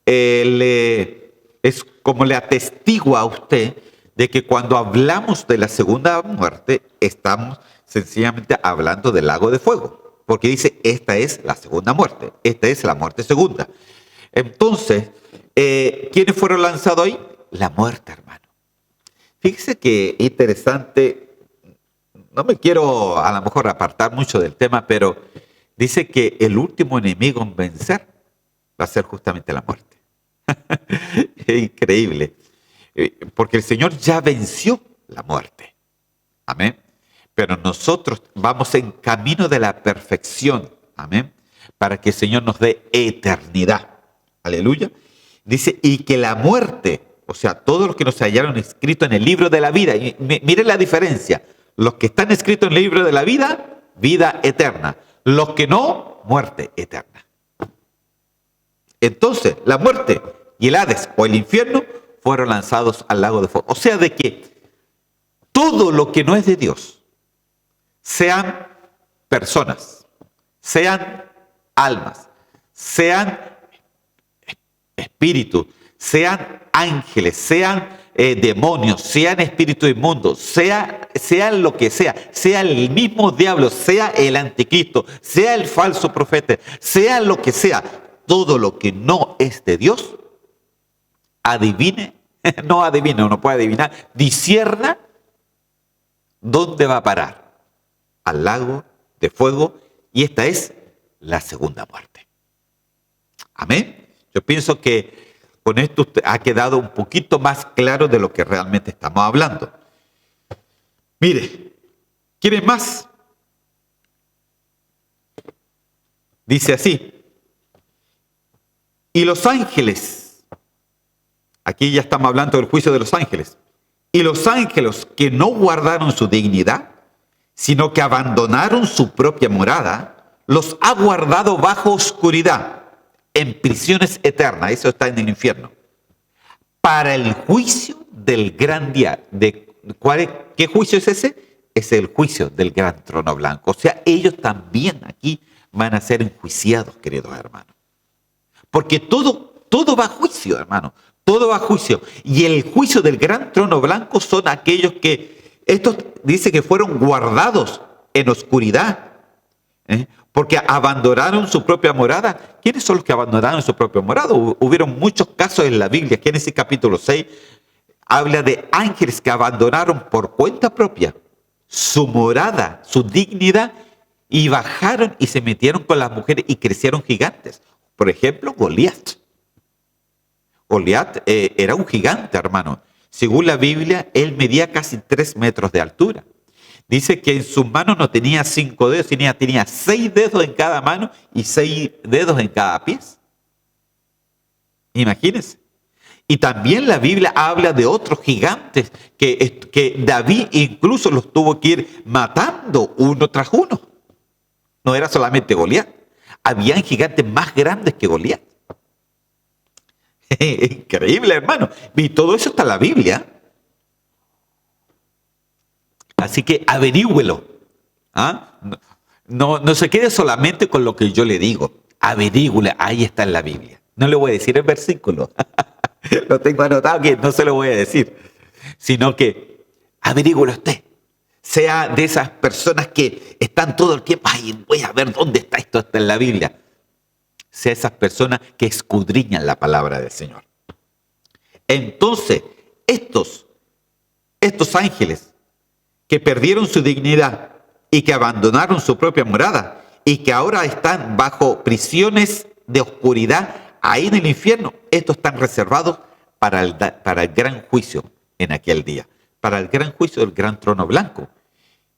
es como le atestigua a usted de que cuando hablamos de la segunda muerte, estamos sencillamente hablando del lago de fuego. Porque dice, esta es la segunda muerte, esta es la muerte segunda. Entonces, ¿quiénes fueron lanzados ahí? La muerte, hermano. Fíjese que interesante, no me quiero a lo mejor apartar mucho del tema, pero dice que el último enemigo en vencer va a ser justamente la muerte. Es increíble, porque el Señor ya venció la muerte. Amén. Pero nosotros vamos en camino de la perfección. Amén. Para que el Señor nos dé eternidad. Aleluya. Dice, y que la muerte, o sea, todos los que nos hallaron escritos en el libro de la vida, y miren la diferencia. Los que están escritos en el libro de la vida, vida eterna. Los que no, muerte eterna. Entonces, la muerte y el Hades o el infierno fueron lanzados al lago de fuego. O sea, de que todo lo que no es de Dios, sean personas, sean almas, sean espíritus, sean ángeles, sean demonios, sean espíritus inmundos, sea lo que sea el mismo diablo, sea el anticristo, sea el falso profeta, sea lo que sea, todo lo que no es de Dios, uno puede adivinar, discierna dónde va a parar, al lago de fuego, y esta es la segunda muerte. Amén. Yo pienso que con esto ha quedado un poquito más claro de lo que realmente estamos hablando. Mire, ¿quieren más? Dice así, y los ángeles, aquí ya estamos hablando del juicio de los ángeles, y los ángeles que no guardaron su dignidad, sino que abandonaron su propia morada, los ha guardado bajo oscuridad, en prisiones eternas, eso está en el infierno, para el juicio del gran día. ¿Qué juicio es ese? es el juicio del gran trono blanco. O sea, ellos también aquí van a ser enjuiciados, queridos hermanos. Porque todo va a juicio, hermano. Todo va a juicio. Y el juicio del gran trono blanco son aquellos que, estos dice que fueron guardados en oscuridad, porque abandonaron su propia morada. ¿Quiénes son los que abandonaron su propia morada? Hubieron muchos casos en la Biblia. Génesis capítulo 6 habla de ángeles que abandonaron por cuenta propia su morada, su dignidad, y bajaron y se metieron con las mujeres y crecieron gigantes. Por ejemplo, Goliat. Goliat era un gigante, hermano. Según la Biblia, él medía casi 3 metros de altura. Dice que en sus manos no tenía 5 dedos, tenía 6 dedos en cada mano y 6 dedos en cada pie. Imagínense. Y también la Biblia habla de otros gigantes que David incluso los tuvo que ir matando uno tras uno. No era solamente Goliat. Habían gigantes más grandes que Goliat. Increíble, hermano. Y todo eso está en la Biblia. Así que averígüelo. ¿Ah? No se quede solamente con lo que yo le digo. Averígüelo. Ahí está en la Biblia. No le voy a decir el versículo. Lo tengo anotado que no se lo voy a decir. Sino que averígüelo usted. Sea de esas personas que están todo el tiempo, ay, voy a ver dónde está esto, está en la Biblia. Sea esas personas que escudriñan la palabra del Señor. Entonces, estos ángeles que perdieron su dignidad y que abandonaron su propia morada y que ahora están bajo prisiones de oscuridad ahí en el infierno, estos están reservados para el gran juicio en aquel día, para el gran juicio del gran trono blanco.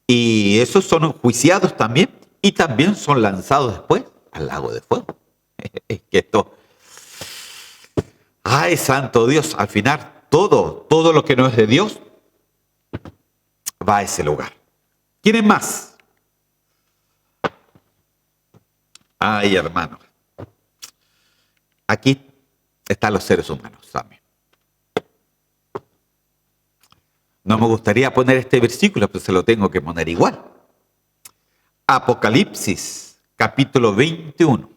Y esos son enjuiciados también y también son lanzados después al lago de fuego. Es que esto, ay, santo Dios, al final todo lo que no es de Dios va a ese lugar. ¿Quieren más? Ay, hermano. Aquí están los seres humanos también. No me gustaría poner este versículo, pero se lo tengo que poner igual. Apocalipsis, capítulo 21,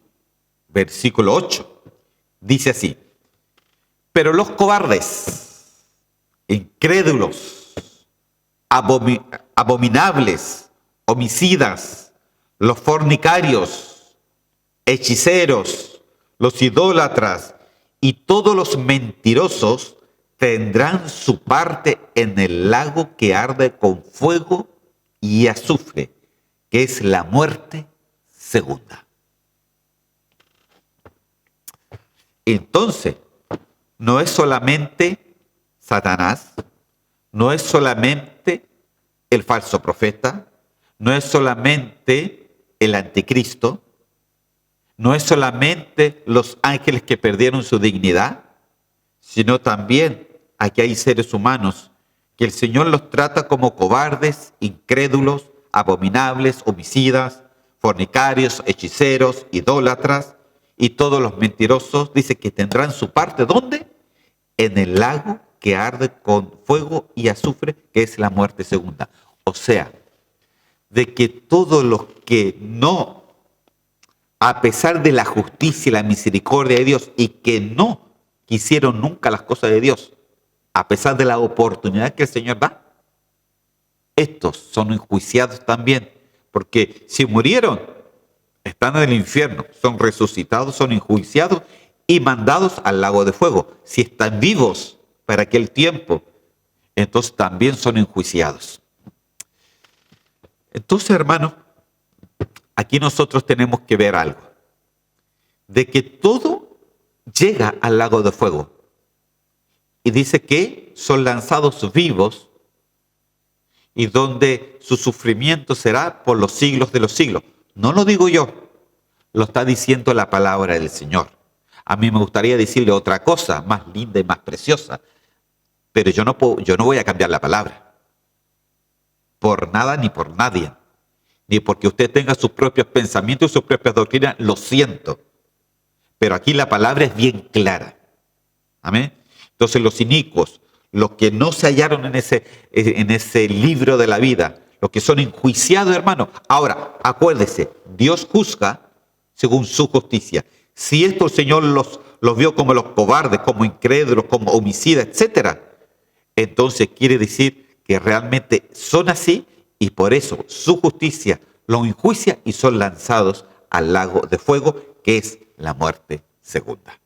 versículo 8. Dice así: pero los cobardes, incrédulos, abominables, homicidas, los fornicarios, hechiceros, los idólatras y todos los mentirosos tendrán su parte en el lago que arde con fuego y azufre, que es la muerte segunda. Entonces, no es solamente Satanás, no es solamente el falso profeta, no es solamente el anticristo, no es solamente los ángeles que perdieron su dignidad, sino también aquí hay seres humanos que el Señor los trata como cobardes, incrédulos, abominables, homicidas, fornicarios, hechiceros, idólatras y todos los mentirosos. Dice que tendrán su parte, ¿dónde? En el lago que arde con fuego y azufre, que es la muerte segunda. O sea, de que todos los que no, a pesar de la justicia y la misericordia de Dios, y que no quisieron nunca las cosas de Dios, a pesar de la oportunidad que el Señor da, estos son enjuiciados también, porque si murieron, están en el infierno, son resucitados, son enjuiciados y mandados al lago de fuego. Si están vivos para aquel tiempo, entonces también son enjuiciados. Entonces, hermanos, aquí nosotros tenemos que ver algo, de que todo llega al lago de fuego. Y dice que son lanzados vivos y donde su sufrimiento será por los siglos de los siglos. No lo digo yo, lo está diciendo la palabra del Señor. A mí me gustaría decirle otra cosa más linda y más preciosa, pero yo no voy a cambiar la palabra. Por nada ni por nadie. Ni porque usted tenga sus propios pensamientos y sus propias doctrinas, lo siento. Pero aquí la palabra es bien clara. Amén. Entonces los inicuos, los que no se hallaron en ese libro de la vida, los que son enjuiciados, hermano. Ahora, acuérdese, Dios juzga según su justicia. Si esto el Señor los vio como los cobardes, como incrédulos, como homicidas, etcétera, entonces quiere decir que realmente son así y por eso su justicia los enjuicia y son lanzados al lago de fuego, que es la muerte segunda.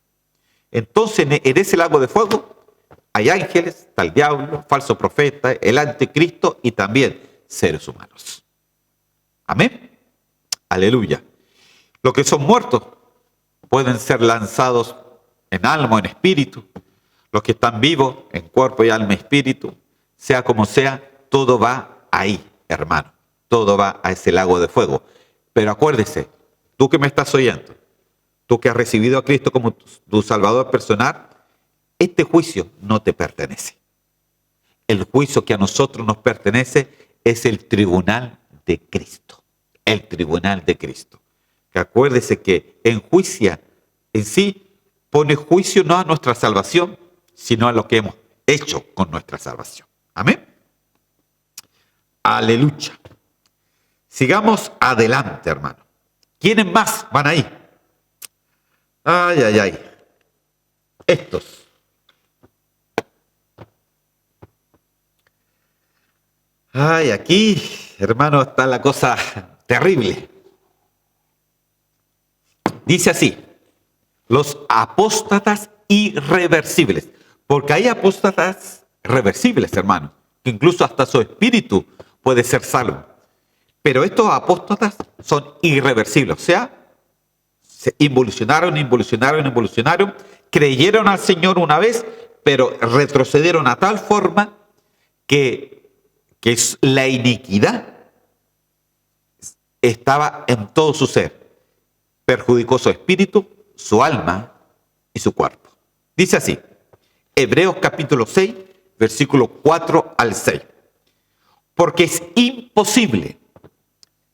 Entonces, en ese lago de fuego hay ángeles, está el diablo, falso profeta, el anticristo y también seres humanos. Amén. Aleluya. Los que son muertos pueden ser lanzados en alma o en espíritu. Los que están vivos en cuerpo y alma y espíritu, sea como sea, todo va ahí, hermano. Todo va a ese lago de fuego. Pero acuérdese, tú que me estás oyendo, tú que has recibido a Cristo como tu Salvador personal, este juicio no te pertenece. El juicio que a nosotros nos pertenece es el tribunal de Cristo. El tribunal de Cristo. Que acuérdese que enjuicia en sí, pone juicio no a nuestra salvación, sino a lo que hemos hecho con nuestra salvación. Amén. Aleluya. Sigamos adelante, hermano. ¿Quiénes más van ahí? Ay, ay, ay. Estos. Ay, aquí, hermano, está la cosa terrible. Dice así, los apóstatas irreversibles. Porque hay apóstatas reversibles, hermano, que incluso hasta su espíritu puede ser salvo. Pero estos apóstatas son irreversibles, o sea, se involucionaron, creyeron al Señor una vez, pero retrocedieron a tal forma que la iniquidad estaba en todo su ser. Perjudicó su espíritu, su alma y su cuerpo. Dice así, Hebreos capítulo 6, versículo 4 al 6. Porque es imposible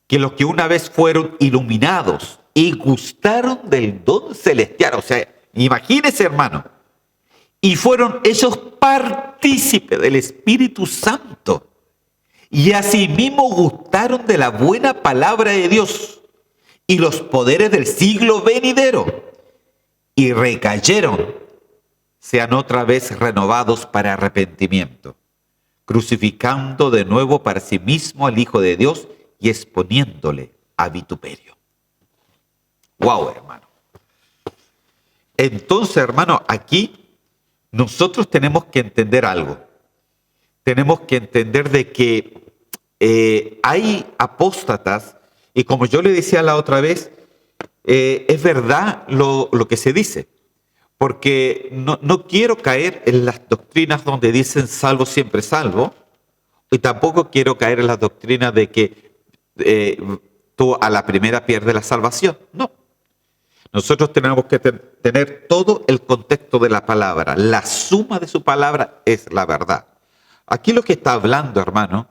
que los que una vez fueron iluminados y gustaron del don celestial, o sea, imagínense, hermano, y fueron ellos partícipes del Espíritu Santo, y asimismo gustaron de la buena palabra de Dios y los poderes del siglo venidero, y recayeron, sean otra vez renovados para arrepentimiento, crucificando de nuevo para sí mismo al Hijo de Dios y exponiéndole a vituperio. ¡Wow, hermano! Entonces, hermano, aquí nosotros tenemos que entender algo. Tenemos que entender de que hay apóstatas, y como yo le decía la otra vez, es verdad lo que se dice, porque no quiero caer en las doctrinas donde dicen salvo siempre salvo, y tampoco quiero caer en las doctrinas de que tú a la primera pierdes la salvación. No. Nosotros tenemos que tener todo el contexto de la palabra. La suma de su palabra es la verdad. Aquí lo que está hablando, hermano,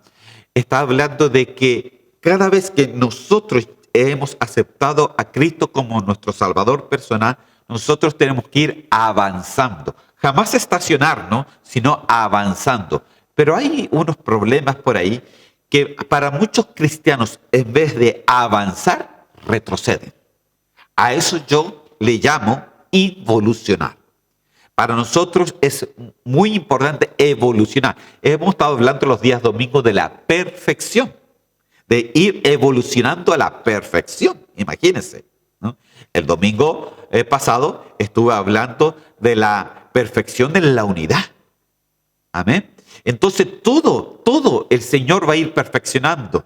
está hablando de que cada vez que nosotros hemos aceptado a Cristo como nuestro Salvador personal, nosotros tenemos que ir avanzando. Jamás estacionarnos, sino avanzando. Pero hay unos problemas por ahí que para muchos cristianos, en vez de avanzar, retroceden. A eso yo le llamo evolucionar. Para nosotros es muy importante evolucionar. Hemos estado hablando los días domingos de la perfección, de ir evolucionando a la perfección. Imagínense, ¿no? El domingo pasado estuve hablando de la perfección de la unidad. Amén. Entonces todo el Señor va a ir perfeccionando.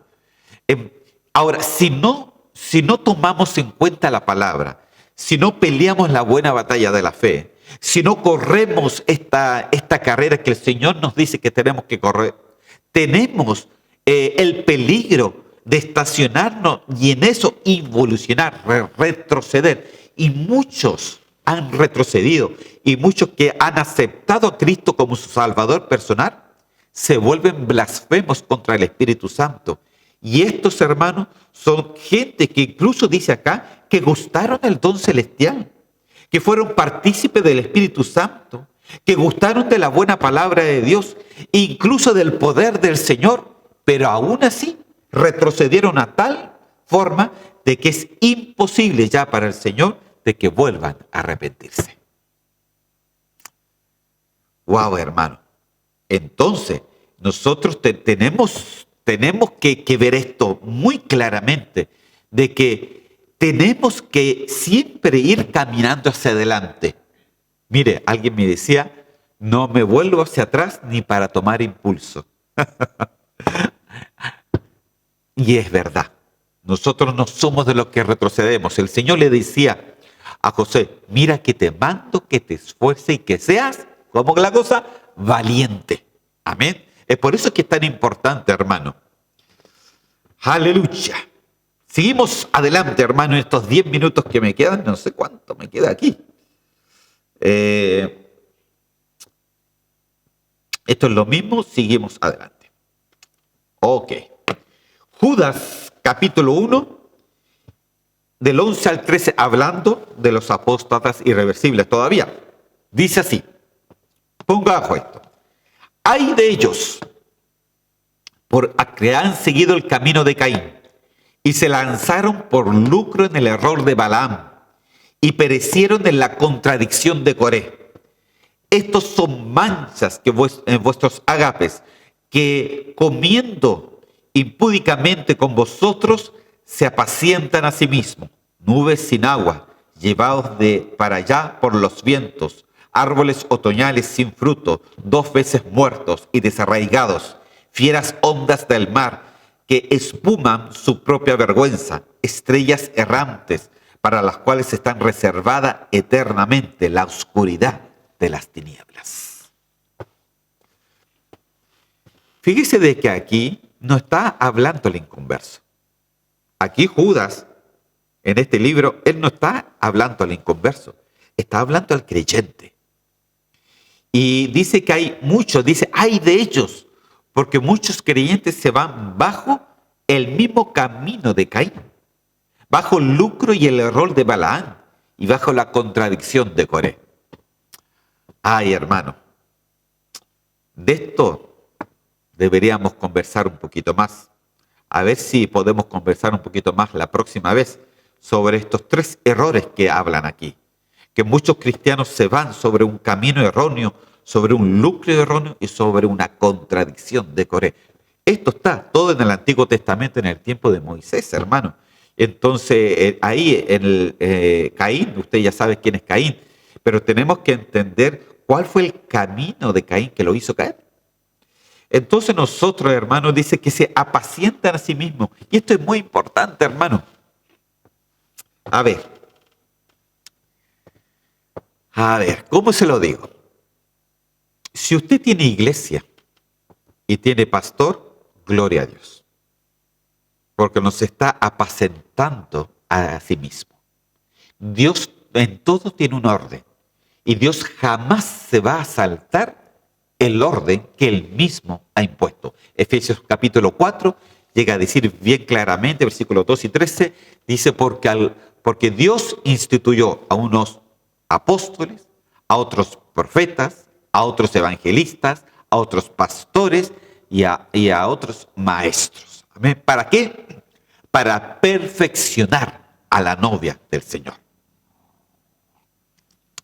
Ahora, si no tomamos en cuenta la palabra, si no peleamos la buena batalla de la fe, si no corremos esta carrera que el Señor nos dice que tenemos que correr, tenemos el peligro de estacionarnos y en eso involucionar, retroceder. Y muchos han retrocedido y muchos que han aceptado a Cristo como su Salvador personal se vuelven blasfemos contra el Espíritu Santo. Y estos hermanos son gente que incluso dice acá que gustaron del don celestial, que fueron partícipes del Espíritu Santo, que gustaron de la buena palabra de Dios, incluso del poder del Señor, pero aún así retrocedieron a tal forma de que es imposible ya para el Señor de que vuelvan a arrepentirse. Wow, hermano. Entonces, nosotros tenemos que ver esto muy claramente, de que tenemos que siempre ir caminando hacia adelante. Mire, alguien me decía, no me vuelvo hacia atrás ni para tomar impulso. Y es verdad, nosotros no somos de los que retrocedemos. El Señor le decía a José, mira que te mando que te esfuerces y que seas, ¿cómo es la cosa? Valiente. Amén. Es por eso que es tan importante, hermano. Aleluya. Seguimos adelante, hermano, en estos 10 minutos que me quedan. No sé cuánto me queda aquí. Esto es lo mismo, seguimos adelante. Ok. Judas, capítulo 1, del 11 al 13, hablando de los apóstatas irreversibles todavía. Dice así, ponga bajo esto. Hay de ellos, porque han seguido el camino de Caín, y se lanzaron por lucro en el error de Balaam, y perecieron en la contradicción de Coré. Estos son manchas que en vuestros agapes, que comiendo impúdicamente con vosotros, se apacientan a sí mismos. Nubes sin agua, llevados de para allá por los vientos, árboles otoñales sin fruto, 2 veces muertos y desarraigados, fieras ondas del mar, que espuman su propia vergüenza, estrellas errantes, para las cuales están reservada eternamente la oscuridad de las tinieblas. Fíjese de que aquí no está hablando el inconverso. Aquí Judas, en este libro, él no está hablando al inconverso, está hablando al creyente. Y dice que hay muchos, dice, hay de ellos, porque muchos creyentes se van bajo el mismo camino de Caín, bajo el lucro y el error de Balaam, y bajo la contradicción de Coré. Ay, hermano, de esto deberíamos conversar un poquito más. A ver si podemos conversar un poquito más la próxima vez sobre estos 3 errores que hablan aquí. Que muchos cristianos se van sobre un camino erróneo, sobre un lucro erróneo y sobre una contradicción de Coré. Esto está todo en el Antiguo Testamento, en el tiempo de Moisés, hermano. Entonces, ahí en el Caín, usted ya sabe quién es Caín, pero tenemos que entender cuál fue el camino de Caín que lo hizo caer. Entonces nosotros, hermanos, dice que se apacientan a sí mismos. Y esto es muy importante, hermano. A ver, ¿cómo se lo digo? Si usted tiene iglesia y tiene pastor, gloria a Dios. Porque nos está apacentando a sí mismo. Dios en todo tiene un orden. Y Dios jamás se va a saltar el orden que Él mismo ha impuesto. Efesios capítulo 4 llega a decir bien claramente, versículos 2 y 13, dice, porque Dios instituyó a unos apóstoles, a otros profetas, a otros evangelistas, a otros pastores y a otros maestros. ¿Amén? ¿Para qué? Para perfeccionar a la novia del Señor.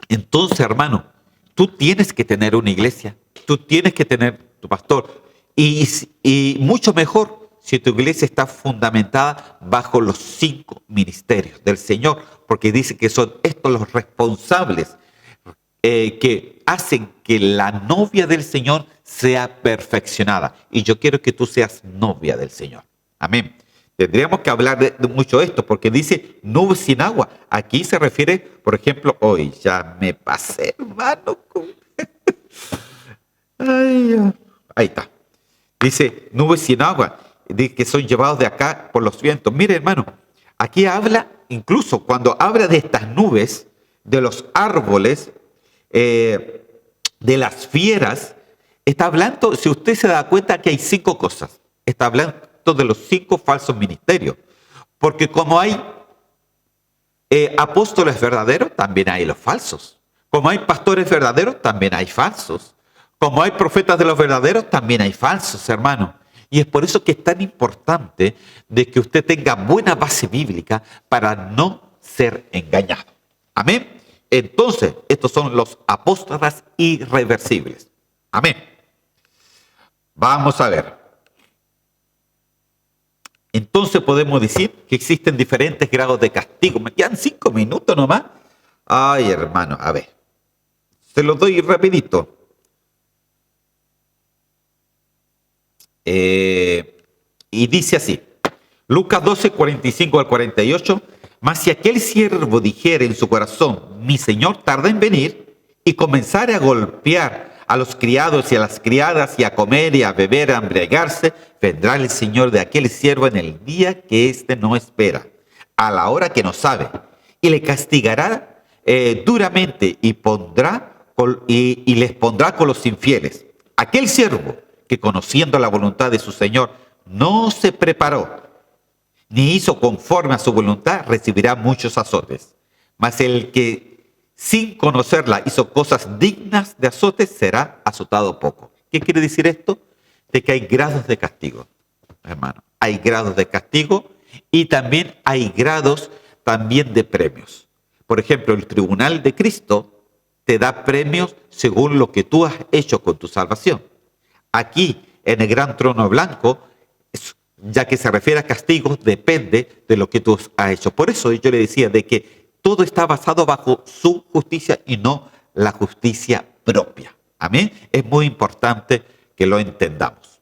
Entonces, hermano, tú tienes que tener una iglesia, tú tienes que tener tu pastor, y mucho mejor si tu iglesia está fundamentada bajo los 5 ministerios del Señor, porque dice que son estos los responsables que hacen que la novia del Señor sea perfeccionada. Y yo quiero que tú seas novia del Señor. Amén. Tendríamos que hablar de mucho de esto, porque dice nubes sin agua. Aquí se refiere, por ejemplo, hoy ya me pasé, hermano. Ahí está. Dice nubes sin agua, que son llevados de acá por los vientos. Mire, hermano, aquí habla, incluso cuando habla de estas nubes, de los árboles, de las fieras, está hablando, si usted se da cuenta que hay 5 cosas. Está hablando de los 5 falsos ministerios. Porque como hay apóstoles verdaderos, también hay los falsos. Como hay pastores verdaderos, también hay falsos. Como hay profetas de los verdaderos, también hay falsos, hermano. Y es por eso que es tan importante de que usted tenga buena base bíblica para no ser engañado. Amén. Entonces, estos son los apóstatas irreversibles. Amén. Vamos a ver. Entonces podemos decir que existen diferentes grados de castigo. Me quedan 5 minutos nomás. Ay, hermano, a ver. Se los doy rapidito. Y dice así. Lucas 12, 45 al 48. Mas si aquel siervo dijere en su corazón, mi señor tarda en venir, y comenzare a golpear a los criados y a las criadas, y a comer y a beber, a embriagarse, vendrá el señor de aquel siervo en el día que éste no espera, a la hora que no sabe, y le castigará duramente y les pondrá con los infieles. Aquel siervo que, conociendo la voluntad de su señor, no se preparó ni hizo conforme a su voluntad, recibirá muchos azotes. Mas el que sin conocerla hizo cosas dignas de azotes, será azotado poco. ¿Qué quiere decir esto? De que hay grados de castigo, hermano. Hay grados de castigo y también hay grados también de premios. Por ejemplo, el tribunal de Cristo te da premios según lo que tú has hecho con tu salvación. Aquí, en el gran trono blanco, ya que se refiere a castigos, depende de lo que tú has hecho. Por eso yo le decía de que todo está basado bajo su justicia y no la justicia propia. Amén. Es muy importante que lo entendamos.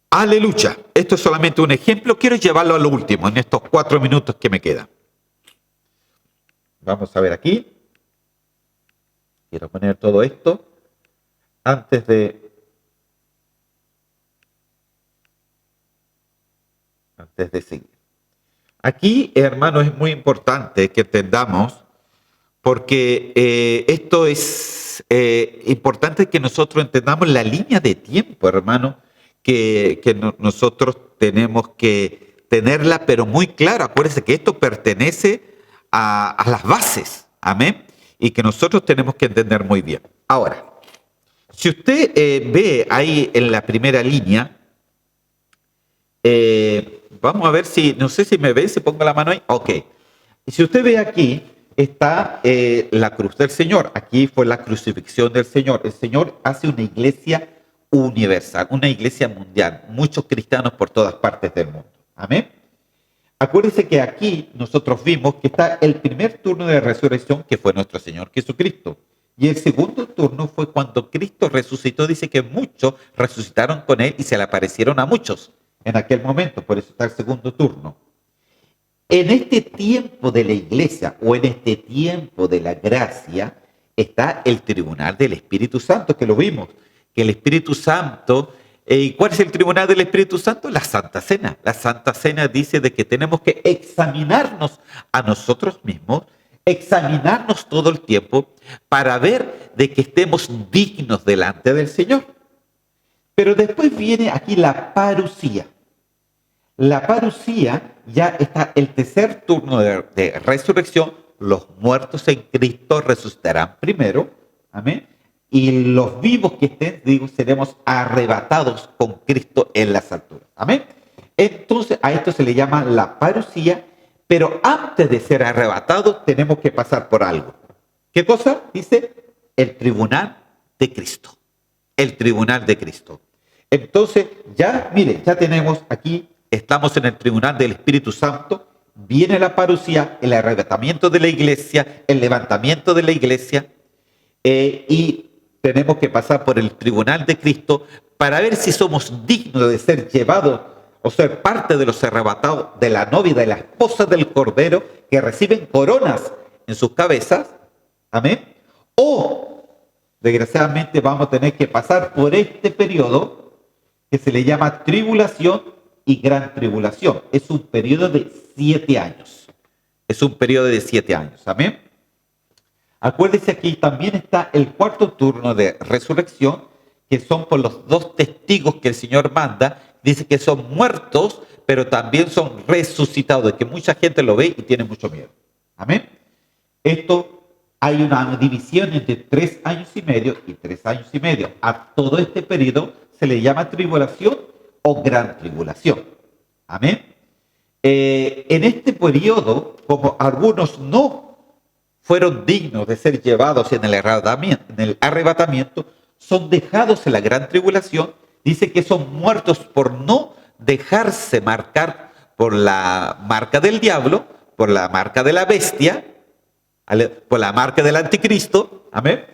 Aleluya. Esto es solamente un ejemplo. Quiero llevarlo a lo último en estos 4 minutos que me quedan. Vamos a ver aquí. Quiero poner todo esto antes de seguir. Aquí, hermano, es muy importante que entendamos, porque esto es importante que nosotros entendamos la línea de tiempo, hermano, que nosotros tenemos que tenerla, pero muy clara. Acuérdense que esto pertenece a las bases, amén, y que nosotros tenemos que entender muy bien. Ahora, si usted ve ahí en la primera línea, vamos a ver si, no sé si me ve, si pongo la mano ahí. Ok. Y si usted ve aquí, está la cruz del Señor. Aquí fue la crucifixión del Señor. El Señor hace una iglesia universal, una iglesia mundial. Muchos cristianos por todas partes del mundo. Amén. Acuérdense que aquí nosotros vimos que está el primer turno de resurrección, que fue nuestro Señor Jesucristo. Y el segundo turno fue cuando Cristo resucitó. Dice que muchos resucitaron con Él y se le aparecieron a muchos en aquel momento, por eso está el segundo turno. En este tiempo de la iglesia o en este tiempo de la gracia está el tribunal del Espíritu Santo, que lo vimos, que el Espíritu Santo, ¿y cuál es el tribunal del Espíritu Santo? La Santa Cena. La Santa Cena dice de que tenemos que examinarnos a nosotros mismos, examinarnos todo el tiempo para ver de que estemos dignos delante del Señor. Pero después viene aquí la parucía. La parucía ya está el tercer turno de resurrección. Los muertos en Cristo resucitarán primero. Amén. Y los vivos que estén, digo, seremos arrebatados con Cristo en las alturas. Amén. Entonces a esto se le llama la parucía. Pero antes de ser arrebatados tenemos que pasar por algo. ¿Qué cosa? Dice el tribunal de Cristo. El tribunal de Cristo. Entonces, ya, mire, ya tenemos aquí, estamos en el tribunal del Espíritu Santo, viene la parucía, el arrebatamiento de la iglesia, el levantamiento de la iglesia, y tenemos que pasar por el tribunal de Cristo para ver si somos dignos de ser llevados o ser parte de los arrebatados de la novia, de la esposa del Cordero, que reciben coronas en sus cabezas, amén, o desgraciadamente vamos a tener que pasar por este periodo que se le llama tribulación y gran tribulación. Es un periodo de 7 años. Es un periodo de 7 años. Amén. Acuérdense, aquí también está el cuarto turno de resurrección, que son por los 2 testigos que el Señor manda. Dice que son muertos, pero también son resucitados, de que mucha gente lo ve y tiene mucho miedo. Amén. Esto hay una división entre 3 años y medio y 3 años y medio. A todo este periodo se le llama tribulación o gran tribulación. Amén. En este periodo, como algunos no fueron dignos de ser llevados en el arrebatamiento, son dejados en la gran tribulación. Dice que son muertos por no dejarse marcar por la marca del diablo, por la marca de la bestia, por la marca del anticristo. Amén.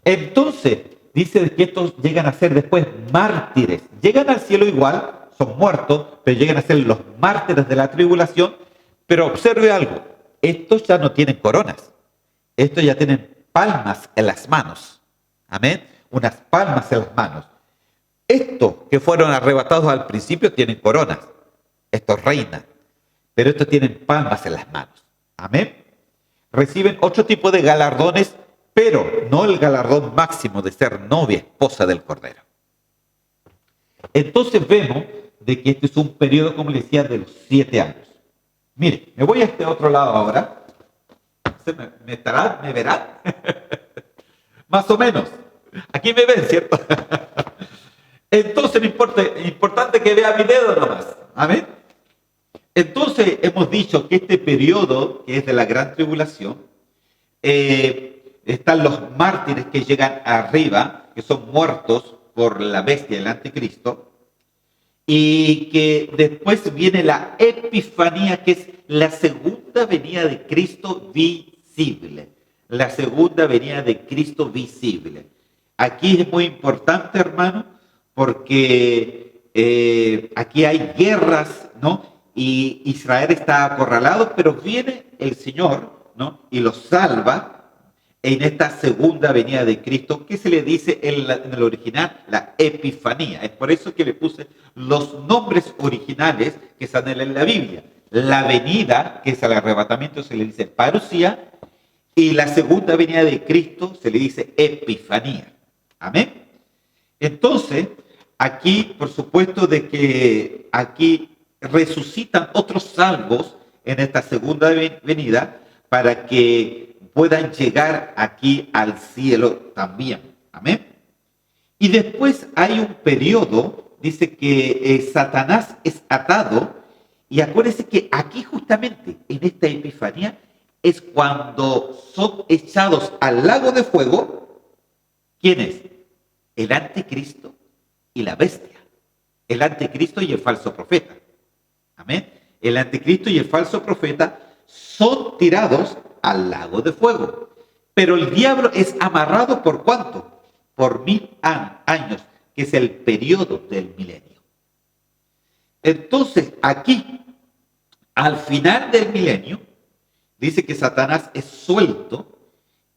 Entonces, dice que estos llegan a ser después mártires. Llegan al cielo igual, son muertos, pero llegan a ser los mártires de la tribulación. Pero observe algo, estos ya no tienen coronas. Estos ya tienen palmas en las manos. Amén. Unas palmas en las manos. Estos que fueron arrebatados al principio tienen coronas. Estos reinan. Pero estos tienen palmas en las manos. Amén. Reciben otro tipo de galardones, pero no el galardón máximo de ser novia, esposa del Cordero. Entonces vemos de que este es un periodo, como les decía, de los 7 años. Mire, me voy a este otro lado ahora. ¿Me verán? Más o menos. Aquí me ven, ¿cierto? Entonces, no importa, es importante que vea mi dedo nomás. Amén. Entonces, hemos dicho que este periodo, que es de la gran tribulación, están los mártires que llegan arriba, que son muertos por la bestia del anticristo, y que después viene la epifanía, que es la segunda venida de Cristo visible. La segunda venida de Cristo visible. Aquí es muy importante, hermano, porque aquí hay guerras, ¿no? Y Israel está acorralado, pero viene el Señor, ¿no? Y los salva en esta segunda venida de Cristo, que se le dice en el original la epifanía. Es por eso que le puse los nombres originales que están en la Biblia. La venida, que es el arrebatamiento, se le dice parusía, y la segunda venida de Cristo se le dice epifanía. Amén. Entonces, aquí, por supuesto, de que aquí resucitan otros salvos en esta segunda venida para que puedan llegar aquí al cielo también. Amén. Y después hay un periodo, dice que Satanás es atado, y acuérdense que aquí justamente en esta epifanía es cuando son echados al lago de fuego. ¿Quién es? El anticristo y la bestia. El anticristo y el falso profeta. Amén. El anticristo y el falso profeta son tirados al lago de fuego. Pero el diablo es amarrado ¿por cuánto? Por 1000 años, que es el periodo del milenio. Entonces, aquí, al final del milenio, dice que Satanás es suelto,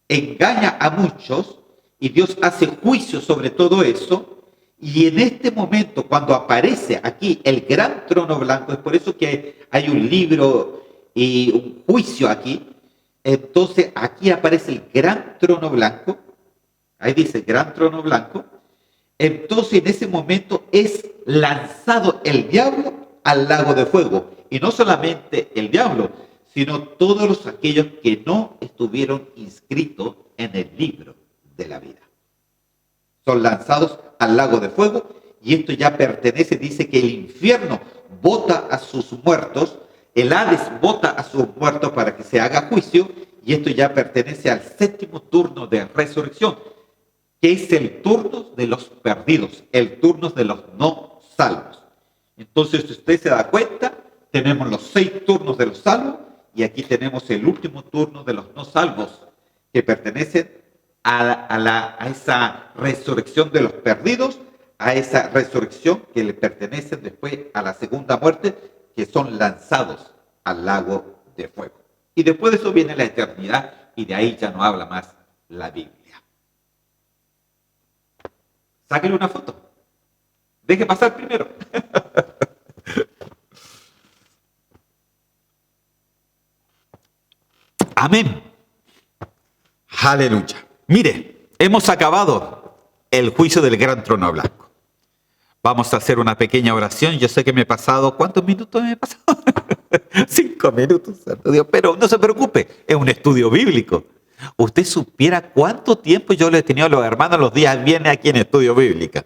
engaña a muchos, y Dios hace juicio sobre todo eso. Y en este momento, cuando aparece aquí el gran trono blanco, es por eso que hay un libro y un juicio aquí. Entonces, aquí aparece el gran trono blanco. Ahí dice gran trono blanco. Entonces, en ese momento es lanzado el diablo al lago de fuego. Y no solamente el diablo, sino todos aquellos que no estuvieron inscritos en el libro de la vida. Son lanzados al lago de fuego, y esto ya pertenece, dice que el infierno bota a sus muertos, el Hades bota a sus muertos para que se haga juicio, y esto ya pertenece al séptimo turno de resurrección, que es el turno de los perdidos, el turno de los no salvos. Entonces, si usted se da cuenta, tenemos los 6 turnos de los salvos, y aquí tenemos el último turno de los no salvos, que pertenecen a esa resurrección de los perdidos, a esa resurrección que le pertenece después a la segunda muerte, que son lanzados al lago de fuego. Y después de eso viene la eternidad, y de ahí ya no habla más la Biblia. Sáquele una foto. Deje pasar primero. Amén. Aleluya. Mire, hemos acabado el juicio del gran trono blanco. Vamos a hacer una pequeña oración. Yo sé que me he pasado, ¿cuántos minutos me he pasado? 5 minutos, santo Dios. Pero no se preocupe, es un estudio bíblico. Usted supiera cuánto tiempo yo le he tenido a los hermanos los días viernes aquí en estudio bíblico.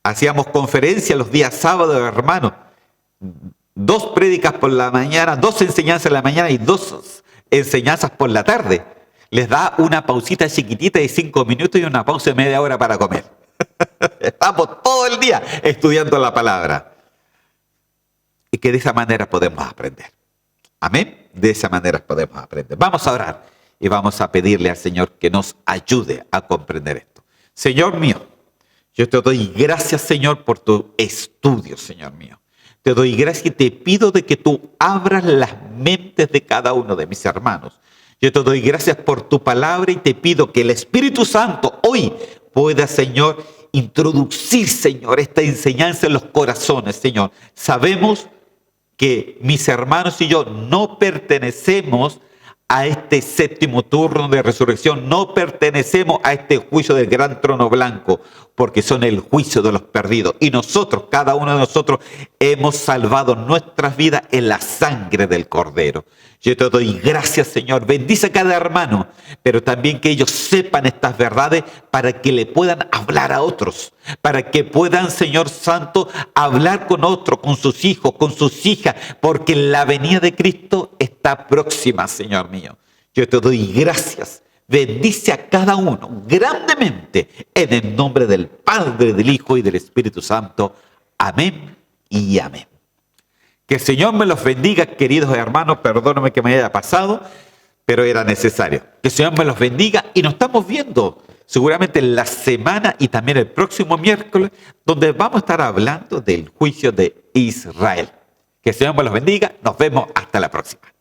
Hacíamos conferencias los días sábados, hermanos. 2 prédicas por la mañana, 2 enseñanzas en la mañana y 2 enseñanzas por la tarde. Les da una pausita chiquitita de 5 minutos y una pausa de media hora para comer. Estamos todo el día estudiando la palabra. Y que de esa manera podemos aprender. Amén. De esa manera podemos aprender. Vamos a orar y vamos a pedirle al Señor que nos ayude a comprender esto. Señor mío, yo te doy gracias, Señor, por tu estudio, Señor mío. Te doy gracias y te pido de que tú abras las mentes de cada uno de mis hermanos. Yo te doy gracias por tu palabra y te pido que el Espíritu Santo hoy pueda, Señor, introducir, Señor, esta enseñanza en los corazones, Señor. Sabemos que mis hermanos y yo no pertenecemos a este séptimo turno de resurrección, no pertenecemos a este juicio del gran trono blanco, porque son el juicio de los perdidos. Y nosotros, cada uno de nosotros, hemos salvado nuestras vidas en la sangre del Cordero. Yo te doy gracias, Señor. Bendice a cada hermano, pero también que ellos sepan estas verdades para que le puedan hablar a otros, para que puedan, Señor Santo, hablar con otros, con sus hijos, con sus hijas, porque la venida de Cristo está próxima, Señor mío. Yo te doy gracias. Bendice a cada uno grandemente en el nombre del Padre, del Hijo y del Espíritu Santo. Amén y amén. Que el Señor me los bendiga, queridos hermanos. Perdóname que me haya pasado, pero era necesario. Que el Señor me los bendiga y nos estamos viendo seguramente en la semana y también el próximo miércoles, donde vamos a estar hablando del juicio de Israel. Que el Señor me los bendiga. Nos vemos hasta la próxima.